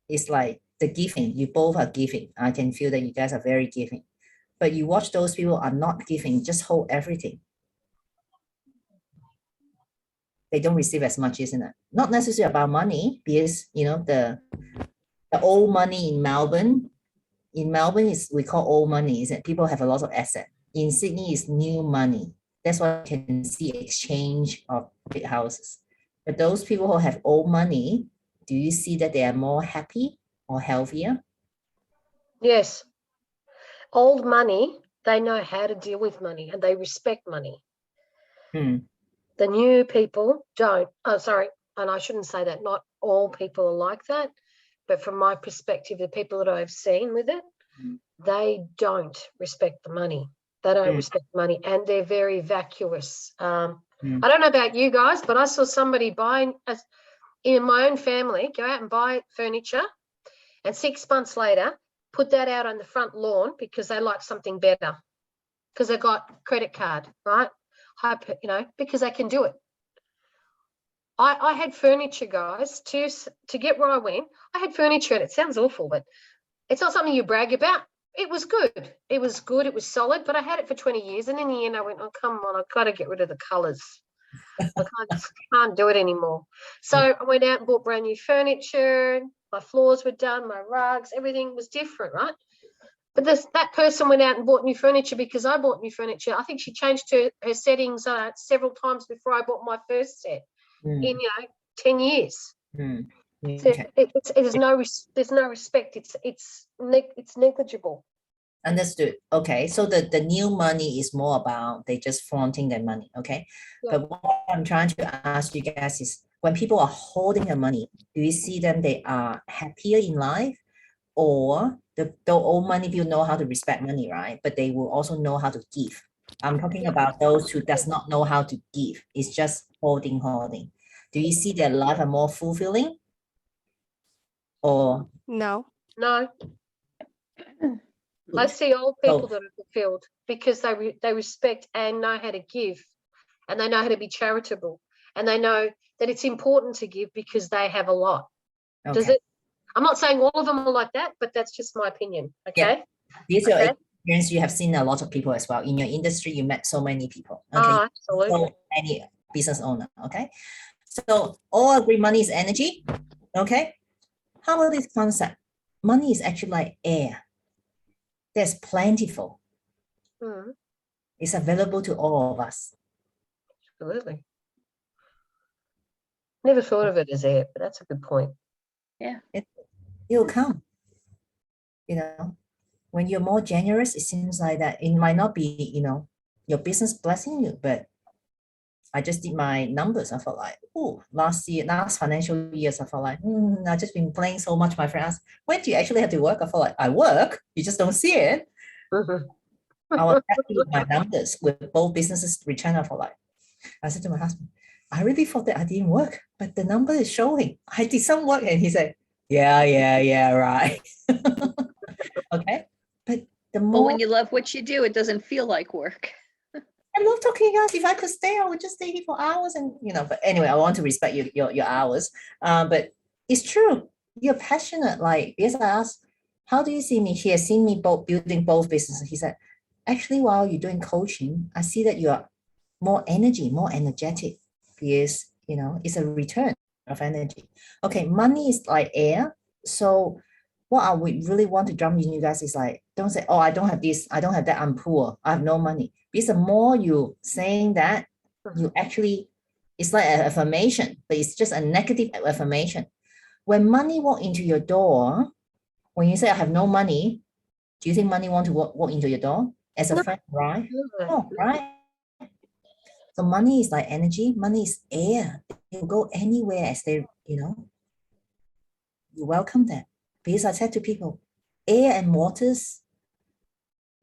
It's like the giving. You both are giving. I can feel that you guys are very giving. But you watch those people are not giving, just hold everything. They don't receive as much, isn't it? Not necessarily about money, because you know the old money in Melbourne. In Melbourne is we call old money, is that people have a lot of asset. In Sydney is new money. That's why you can see exchange of big houses. But those people who have old money, do you see that they are more happy or healthier? Yes. Old money, they know how to deal with money and they respect money. Hmm. The new people don't. Oh, sorry. And I shouldn't say that. Not all people are like that. But from my perspective, the people that I've seen with it, they don't respect the money. They don't respect money, and they're very vacuous. I don't know about you guys, but I saw somebody buying, in my own family, go out and buy furniture, and 6 months later, put that out on the front lawn because they like something better, because they got credit card, right? You know, because they can do it. I had furniture, guys, to get where I went. I had furniture, and it sounds awful, but it's not something you brag about. It was good. It was good. It was solid, but I had it for 20 years. And in the end, I went, oh, come on, I've got to get rid of the colours. I can't do it anymore. So I went out and bought brand new furniture. My floors were done, my rugs, everything was different, right? But that person went out and bought new furniture because I bought new furniture. I think she changed her settings several times before I bought my first set in 10 years. So Okay. there's no respect. It's negligible. Understood. Okay, so the new money is more about they just flaunting their money. Okay, Yeah. but what I'm trying to ask you guys is, when people are holding their money, do you see them they are happier in life, or the old money people know how to respect money, right? But they will also know how to give. I'm talking about those who does not know how to give. It's just holding. Do you see their life are more fulfilling, or No. No, I see old people that are fulfilled because they respect and know how to give, and they know how to be charitable, and they know that it's important to give because they have a lot. okay. Does it? I'm not saying all of them are like that, but that's just my opinion. Okay. These are Okay. experience. You have seen a lot of people as well in your industry. You met so many people. Okay, Oh, absolutely. so many business owner. Okay, so all agree money is energy. Okay, how about this concept? Money is actually like air. There's plentiful. Mm, It's available to all of us. absolutely. Never thought of it as air, but that's a good point. It'll come. You know, when you're more generous, it seems like that it might not be, you know, your business blessing you, but I just did my numbers. I felt like, oh, last financial years, I felt like, I just been playing so much. My friend asked, when do you actually have to work? I felt like I work, you just don't see it. I was happy with my numbers with both businesses return. I felt like, I said to my husband, I really thought that I didn't work, but the number is showing I did some work. And he said, yeah, right. Okay. But the Well, more when you love what you do, it doesn't feel like work. I love talking to you guys. If I could stay, I would just stay here for hours. And but anyway, I want to respect your hours. But it's true. You're passionate. Like, yes, I asked, how do you see me? He has seen me building both businesses. He said, actually, while you're doing coaching, I see that you are more energy, more energetic, because it's a return of energy. Okay, money is like air. So what I would really want to drum in you guys is like, don't say, oh, I don't have this, I don't have that, I'm poor, I have no money. Because the more you saying that, you actually, it's like an affirmation, but it's just a negative affirmation. When money walk into your door, when you say I have no money, do you think money want to walk into your door as a No. friend, right? No, right? So money is like energy, money is air. It will go anywhere as they, you welcome them. Because I said to people, air and waters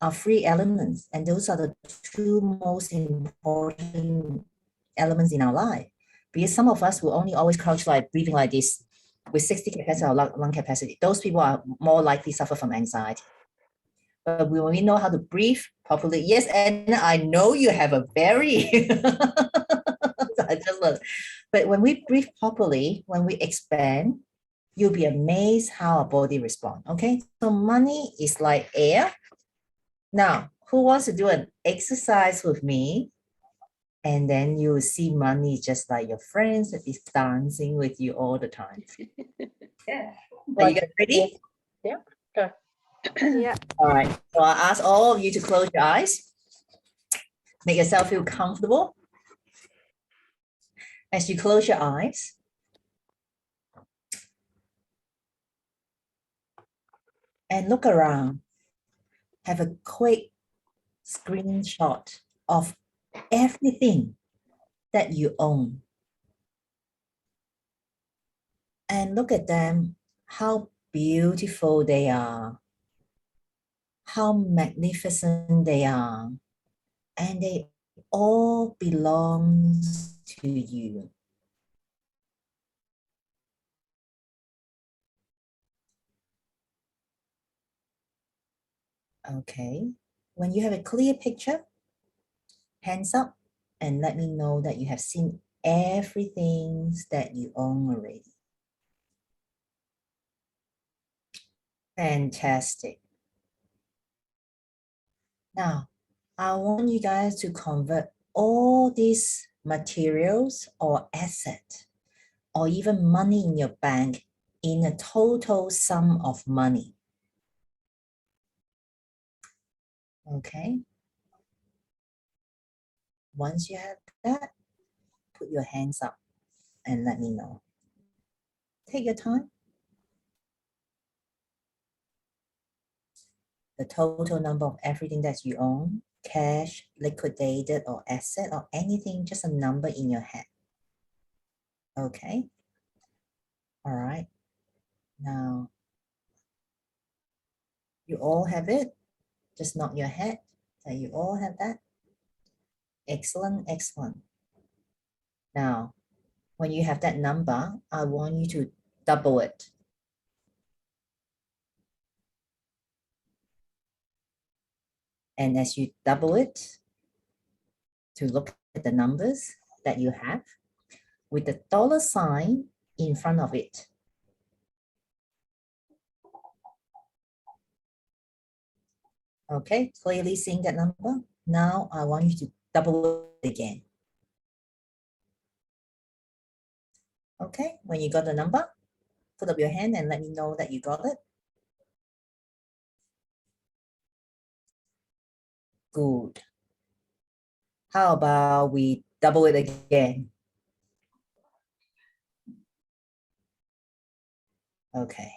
are free elements, and those are the two most important elements in our life. Because some of us will only always crouch like breathing like this with 60 capacity or lung capacity. Those people are more likely suffer from anxiety. But when we know how to breathe properly, yes, and I know you have a very I just love it. But when we breathe properly, when we expand, you'll be amazed how our body responds. Okay, so money is like air. Now, who wants to do an exercise with me? And then you will see money just like your friends that is dancing with you all the time. Yeah. Are you guys ready? Yeah. Go. Yeah. All right. So I ask all of you to close your eyes. Make yourself feel comfortable. As you close your eyes, and look around. Have a quick screenshot of everything that you own. And look at them, how beautiful they are, how magnificent they are, and they all belong to you. Okay, when you have a clear picture, hands up and let me know that you have seen everything that you own already. Fantastic. Now, I want you guys to convert all these materials or asset or even money in your bank in a total sum of money. Okay. Once you have that, put your hands up and let me know. Take your time. The total number of everything that you own, cash, liquidated, or asset, or anything, just a number in your head. Okay. All right. Now, you all have it. Just nod your head that you all have that. Excellent, excellent. Now, when you have that number, I want you to double it. And as you double it, to look at the numbers that you have with the dollar sign in front of it. Okay, clearly seeing that number. Now I want you to double it again. Okay, when you got the number, put up your hand and let me know that you got it. Good. How about we double it again? Okay.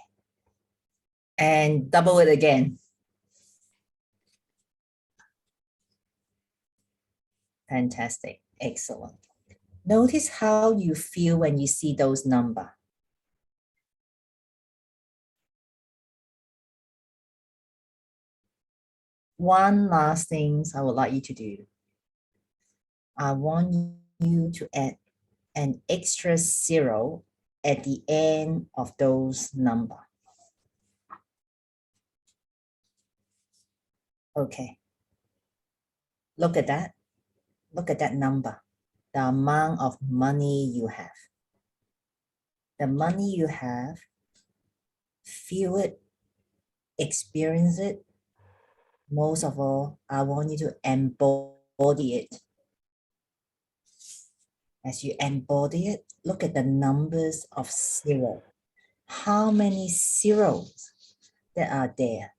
And double it again. Fantastic. Excellent. Notice how you feel when you see those numbers. One last thing I would like you to do. I want you to add an extra 0 at the end of those numbers. Okay. Look at that. Look at that number. The amount of money you have. The money you have, feel it, experience it. Most of all, I want you to embody it. As you embody it, look at the numbers of 0. How many zeros that are there?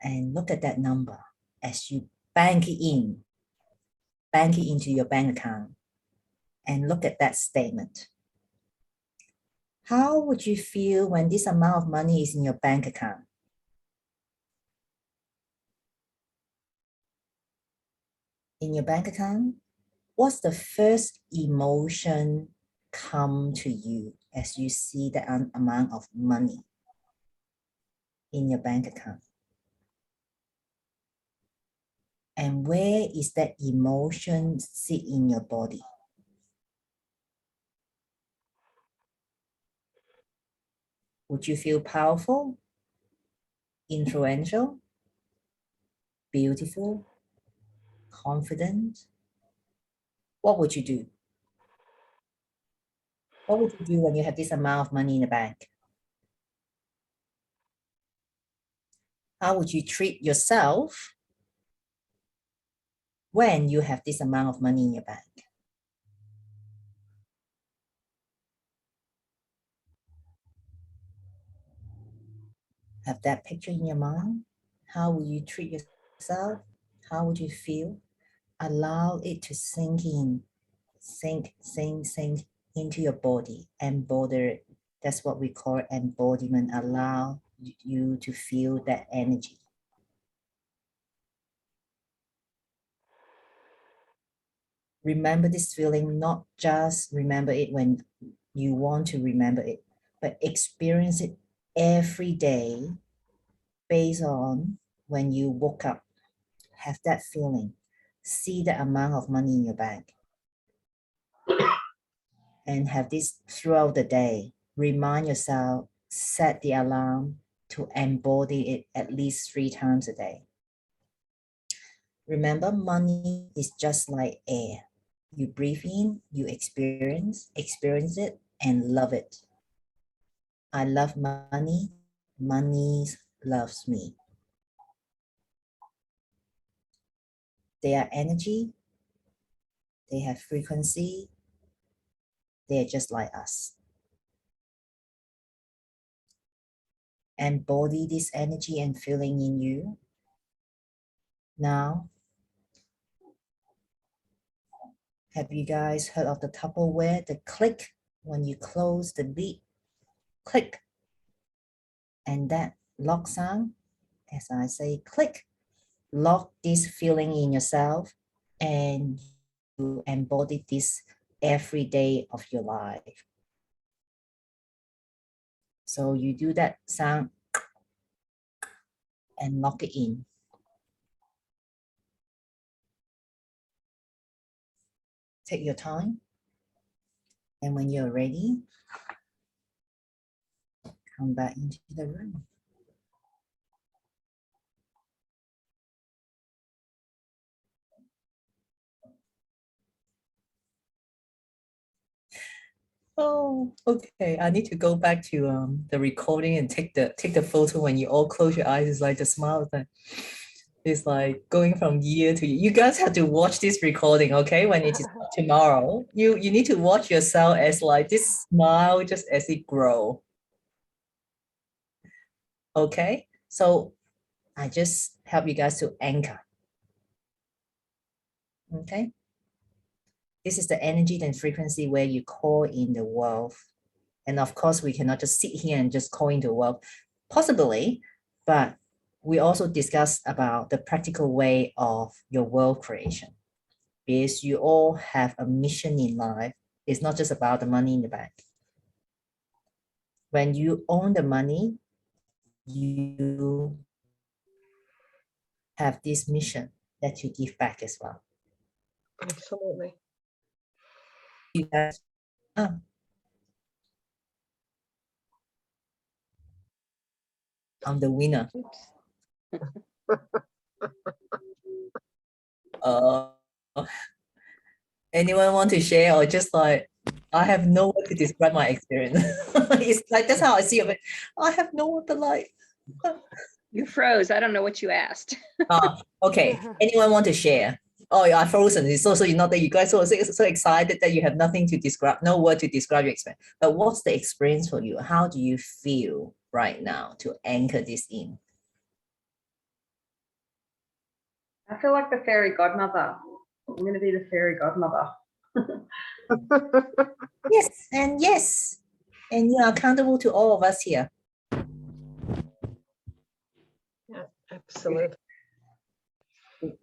And look at that number as you bank it into your bank account, and look at that statement. How would you feel when this amount of money is in your bank account? In your bank account, what's the first emotion come to you as you see the amount of money in your bank account? And where is that emotion sit in your body? Would you feel powerful, influential, beautiful, confident? What would you do? What would you do when you have this amount of money in the bank? How would you treat yourself when you have this amount of money in your bank? Have that picture in your mind. How will you treat yourself? How would you feel? Allow it to sink in, sink into your body. Embody it. That's what we call embodiment. Allow you to feel that energy. Remember this feeling, not just remember it when you want to remember it, but experience it every day based on when you woke up. Have that feeling. See the amount of money in your bank. And have this throughout the day. Remind yourself, set the alarm to embody it at least 3 times a day. Remember, money is just like air. You breathe in, you experience it, and love it. I love money, money loves me. They are energy, they have frequency, they're just like us. Embody this energy and feeling in you. Now, have you guys heard of the Tupperware, the click when you close the lid? Click. And that lock sound, as I say, click. Lock this feeling in yourself and you embody this every day of your life. So you do that sound and lock it in. Take your time. And when you're ready, come back into the room. Oh, okay. I need to go back to the recording and take the photo when you all close your eyes. It's like the smile that is like going from year to year. You guys have to watch this recording, okay? When it is tomorrow, you need to watch yourself as like this smile just as it grow. Okay, so I just help you guys to anchor. Okay, this is the energy and frequency where you call in the wealth. And of course, we cannot just sit here and just call in the wealth, possibly, but we also discuss about the practical way of your wealth creation. because you all have a mission in life. It's not just about the money in the bank. When you own the money, you have this mission that you give back as well. Absolutely. You guys, I'm the winner. Anyone want to share, or just like, I have no word to describe my experience. It's like, that's how I see it. I have no word to like. You froze. I don't know what you asked. Okay. Anyone want to share? Oh, you are frozen. It's also you're not that you guys are so excited that you have nothing to describe, no word to describe your experience. But what's the experience for you? How do you feel right now to anchor this in? I feel like the fairy godmother. I'm going to be the fairy godmother. Yes, and yes. And you are accountable to all of us here. Yeah, absolutely.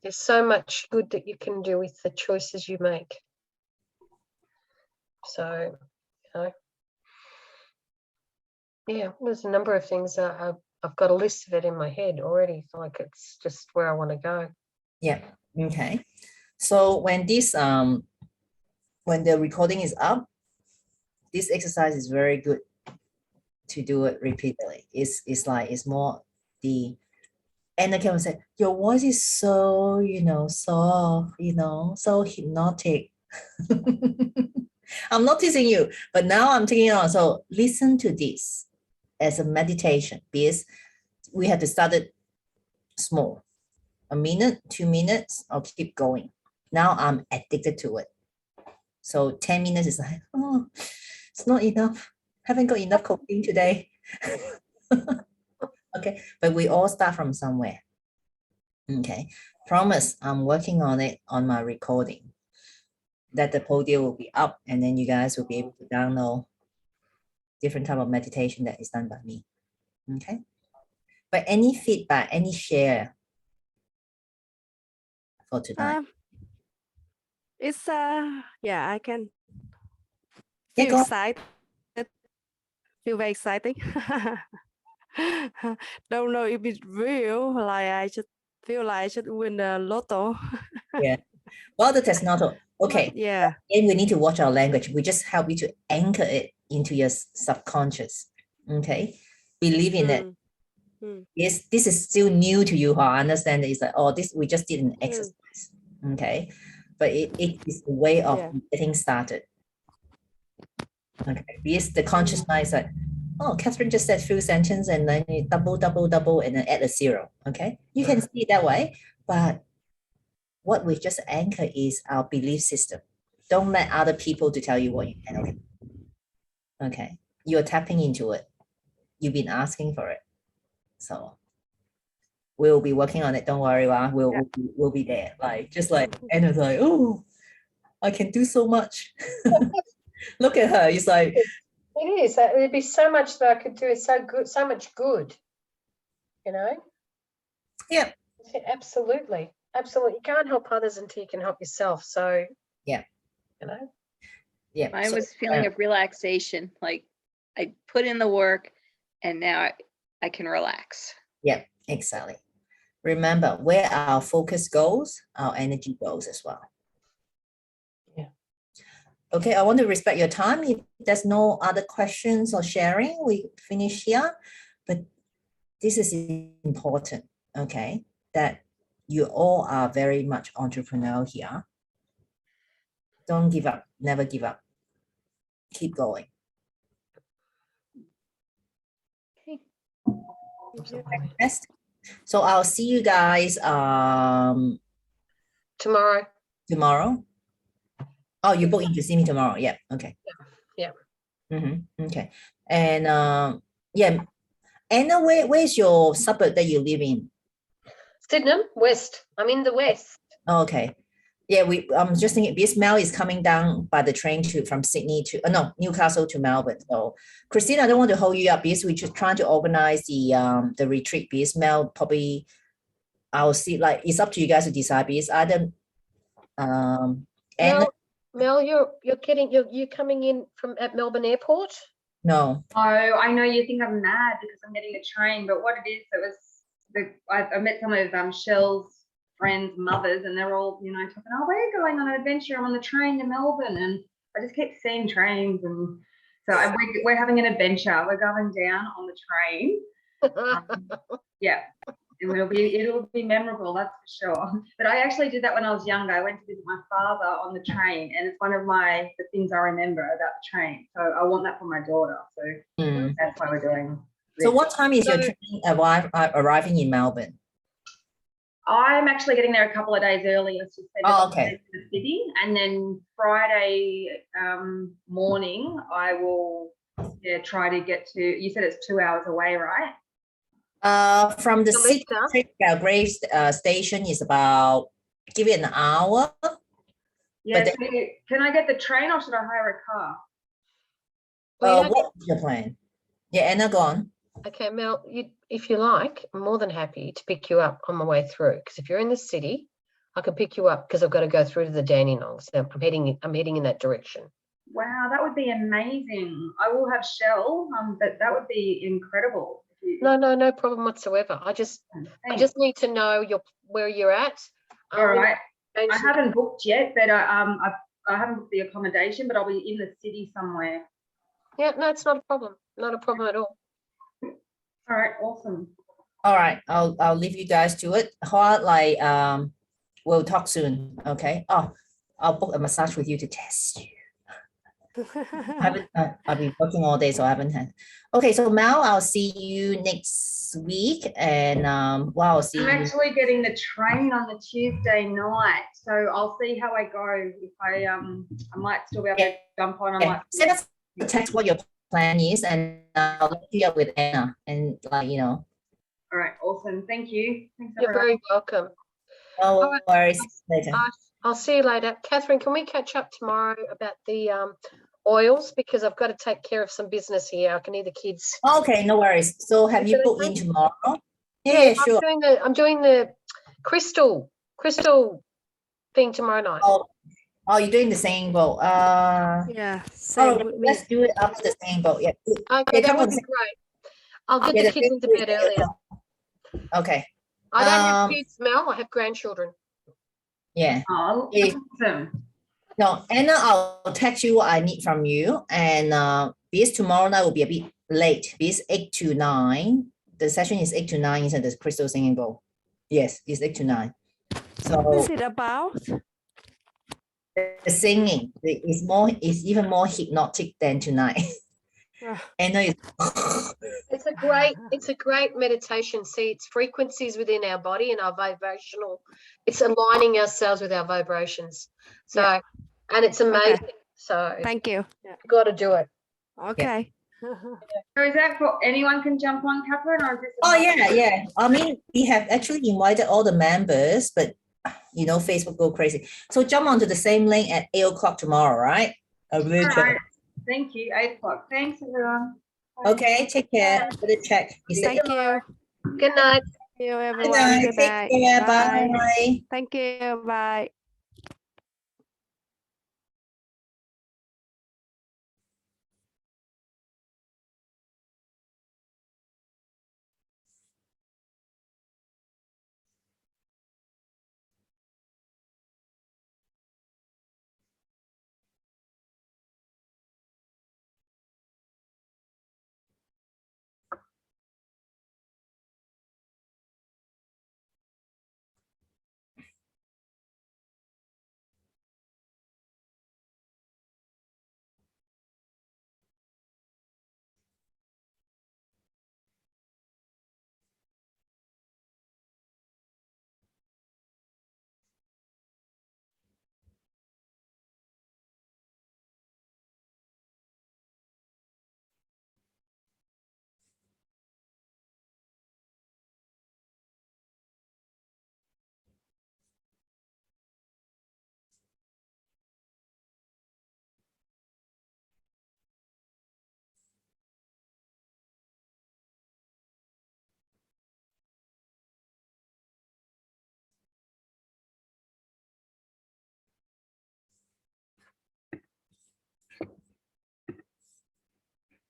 There's so much good that you can do with the choices you make. So, you know, yeah, there's a number of things that I've got a list of it in my head already. Like it's just where I want to go. Yeah. Okay. So when this when the recording is up, this exercise is very good to do it repeatedly. It's like it's more the, and I can say your voice is so soft, so hypnotic. I'm not teasing you, but now I'm taking it on. So listen to this as a meditation, because we have to start it small. A minute, 2 minutes, I'll keep going. Now I'm addicted to it. So 10 minutes is like, oh, it's not enough. Haven't got enough cocaine today. Okay, but we all start from somewhere. Okay, promise I'm working on it on my recording, that the podium will be up, and then you guys will be able to download different type of meditation that is done by me. Okay, but any feedback, any share for tonight? It's yeah, I can Yeah, feel go on. excited. Feel very exciting. Don't know if it's real. Like I should feel like I should win the lotto. Yeah. Well, the Tesnato. Okay. Yeah. And we need to watch our language. We just help you to anchor it into your subconscious. Okay. Believe in it. Yes, this is still new to you. I understand that it's like, oh, this we just did an exercise. Okay. But it is a way of getting started. Okay. Because the conscious mind is like, oh, Catherine just said few sentences and then you double, and then add a 0. Okay. You can see it that way, but what we just anchor is our belief system. Don't let other people to tell you what you can. Okay. Okay. You're tapping into it. You've been asking for it. So we'll be working on it. Don't worry, we'll be there. Like just like Anna's like, oh, I can do so much. Look at her. It's like it is. There'd be so much that I could do. It's so good, so much good. You know? Yeah. Absolutely. Absolutely. You can't help others until you can help yourself. So yeah. You know? Yeah. Mine was feeling of relaxation. Like I put in the work and now I can relax. Yeah, exactly. Remember, where our focus goes, our energy goes as well. Yeah. Okay, I want to respect your time. If there's no other questions or sharing, we finish here. But this is important, okay, that you all are very much entrepreneurial here. Don't give up, never give up. Keep going. Okay. Best. So I'll see you guys tomorrow. Tomorrow? Oh, you booked in to see me tomorrow. Yeah. Okay. Yeah. Okay. And yeah. Anna, where's your suburb that you live in? Sydenham, west. I'm in the west. Oh, okay. Yeah, I'm just thinking because Mel is coming down by the train from Sydney to Newcastle to Melbourne. So Christine, I don't want to hold you up because we're just trying to organize the retreat, because Mel probably, I'll see, like it's up to you guys to decide, because either And Mel, you're coming in from at Melbourne Airport. no, Oh, I know you think I'm mad because I'm getting a train, but what it is, I met some of Shell's friends' mothers, and they're all, you know, talking, oh, we're going on an adventure. I'm on the train to Melbourne, and I just keep seeing trains, and so we're having an adventure. We're going down on the train. Yeah, it'll be memorable, that's for sure. But I actually did that when I was younger. I went to visit my father on the train, and it's one of the things I remember about the train. So I want that for my daughter. So that's why we're doing. So what time is your train arriving in Melbourne? I'm actually getting there a couple of days early. Let's just say Okay. to the city, and then Friday morning I will try to get to. You said it's 2 hours away, right? From the city Melissa? to Belgrade station is about, give it an hour. Yeah. But So can I get the train or should I hire a car? What is your plan? Yeah, Anna, go on. Okay, Mel, if you like, I'm more than happy to pick you up on my way through. Because if you're in the city, I can pick you up because I've got to go through to the Dandenong. So I'm heading in that direction. Wow, that would be amazing. I will have Shell, but that would be incredible. No problem whatsoever. I just need to know where you're at. All right. I I haven't booked yet, but I haven't booked the accommodation, but I'll be in the city somewhere. Yeah, no, it's not a problem. Not a problem at all. All right, awesome. All right, I'll leave you guys to it. We'll talk soon. Okay. Oh, I'll book a massage with you to test you. I've been working all day, so I haven't had. Okay, so Mel, I'll see you next week, and I'll see I'm you. actually getting the train on the Tuesday night, so I'll see how I go. If I might still be able to jump on. I might send us a text what your plan is, and I'll let you up with Anna, and All right, awesome. Thank you. Thanks, You're everyone. very welcome. No All right. worries. Later. I'll see you later. Catherine, can we catch up tomorrow about the oils? Because I've got to take care of some business here. I can hear the kids. Okay, no worries. So have Is you that booked okay? in tomorrow? Yeah, sure. I'm doing the crystal thing tomorrow night. Oh, you're doing the same boat. Yeah, same with me. Let's do it after the same boat. Yeah. Okay, that come would on. be great. I'll get Yeah, the kids into bed earlier. Okay. I don't have kids, Mel. I have grandchildren. Yeah. Oh, Yeah. awesome. No, Anna, I'll text you what I need from you. And because tomorrow night will be a bit late. Because 8 to 9. The session is 8 to 9 inside the crystal singing bowl. Yes, it's 8 to 9. So What is it about? the singing is even more hypnotic than tonight. Anna is It's a great meditation. See, it's frequencies within our body and our vibrational. It's aligning ourselves with our vibrations. So, and it's amazing. Okay. So, Thank you. you've got to do it. Okay. So is that for anyone can jump on, Catherine, or is this? Oh yeah. I mean, we have actually invited all the members, but Facebook go crazy. So jump onto the same link at 8 o'clock tomorrow, right? All right. Thank you. 8 o'clock. Thanks, everyone. Bye. Okay, take care. Put a check. Thank you. Good night. Thank you, Good everyone. night. Good Take night. care. Bye. Thank you. Bye.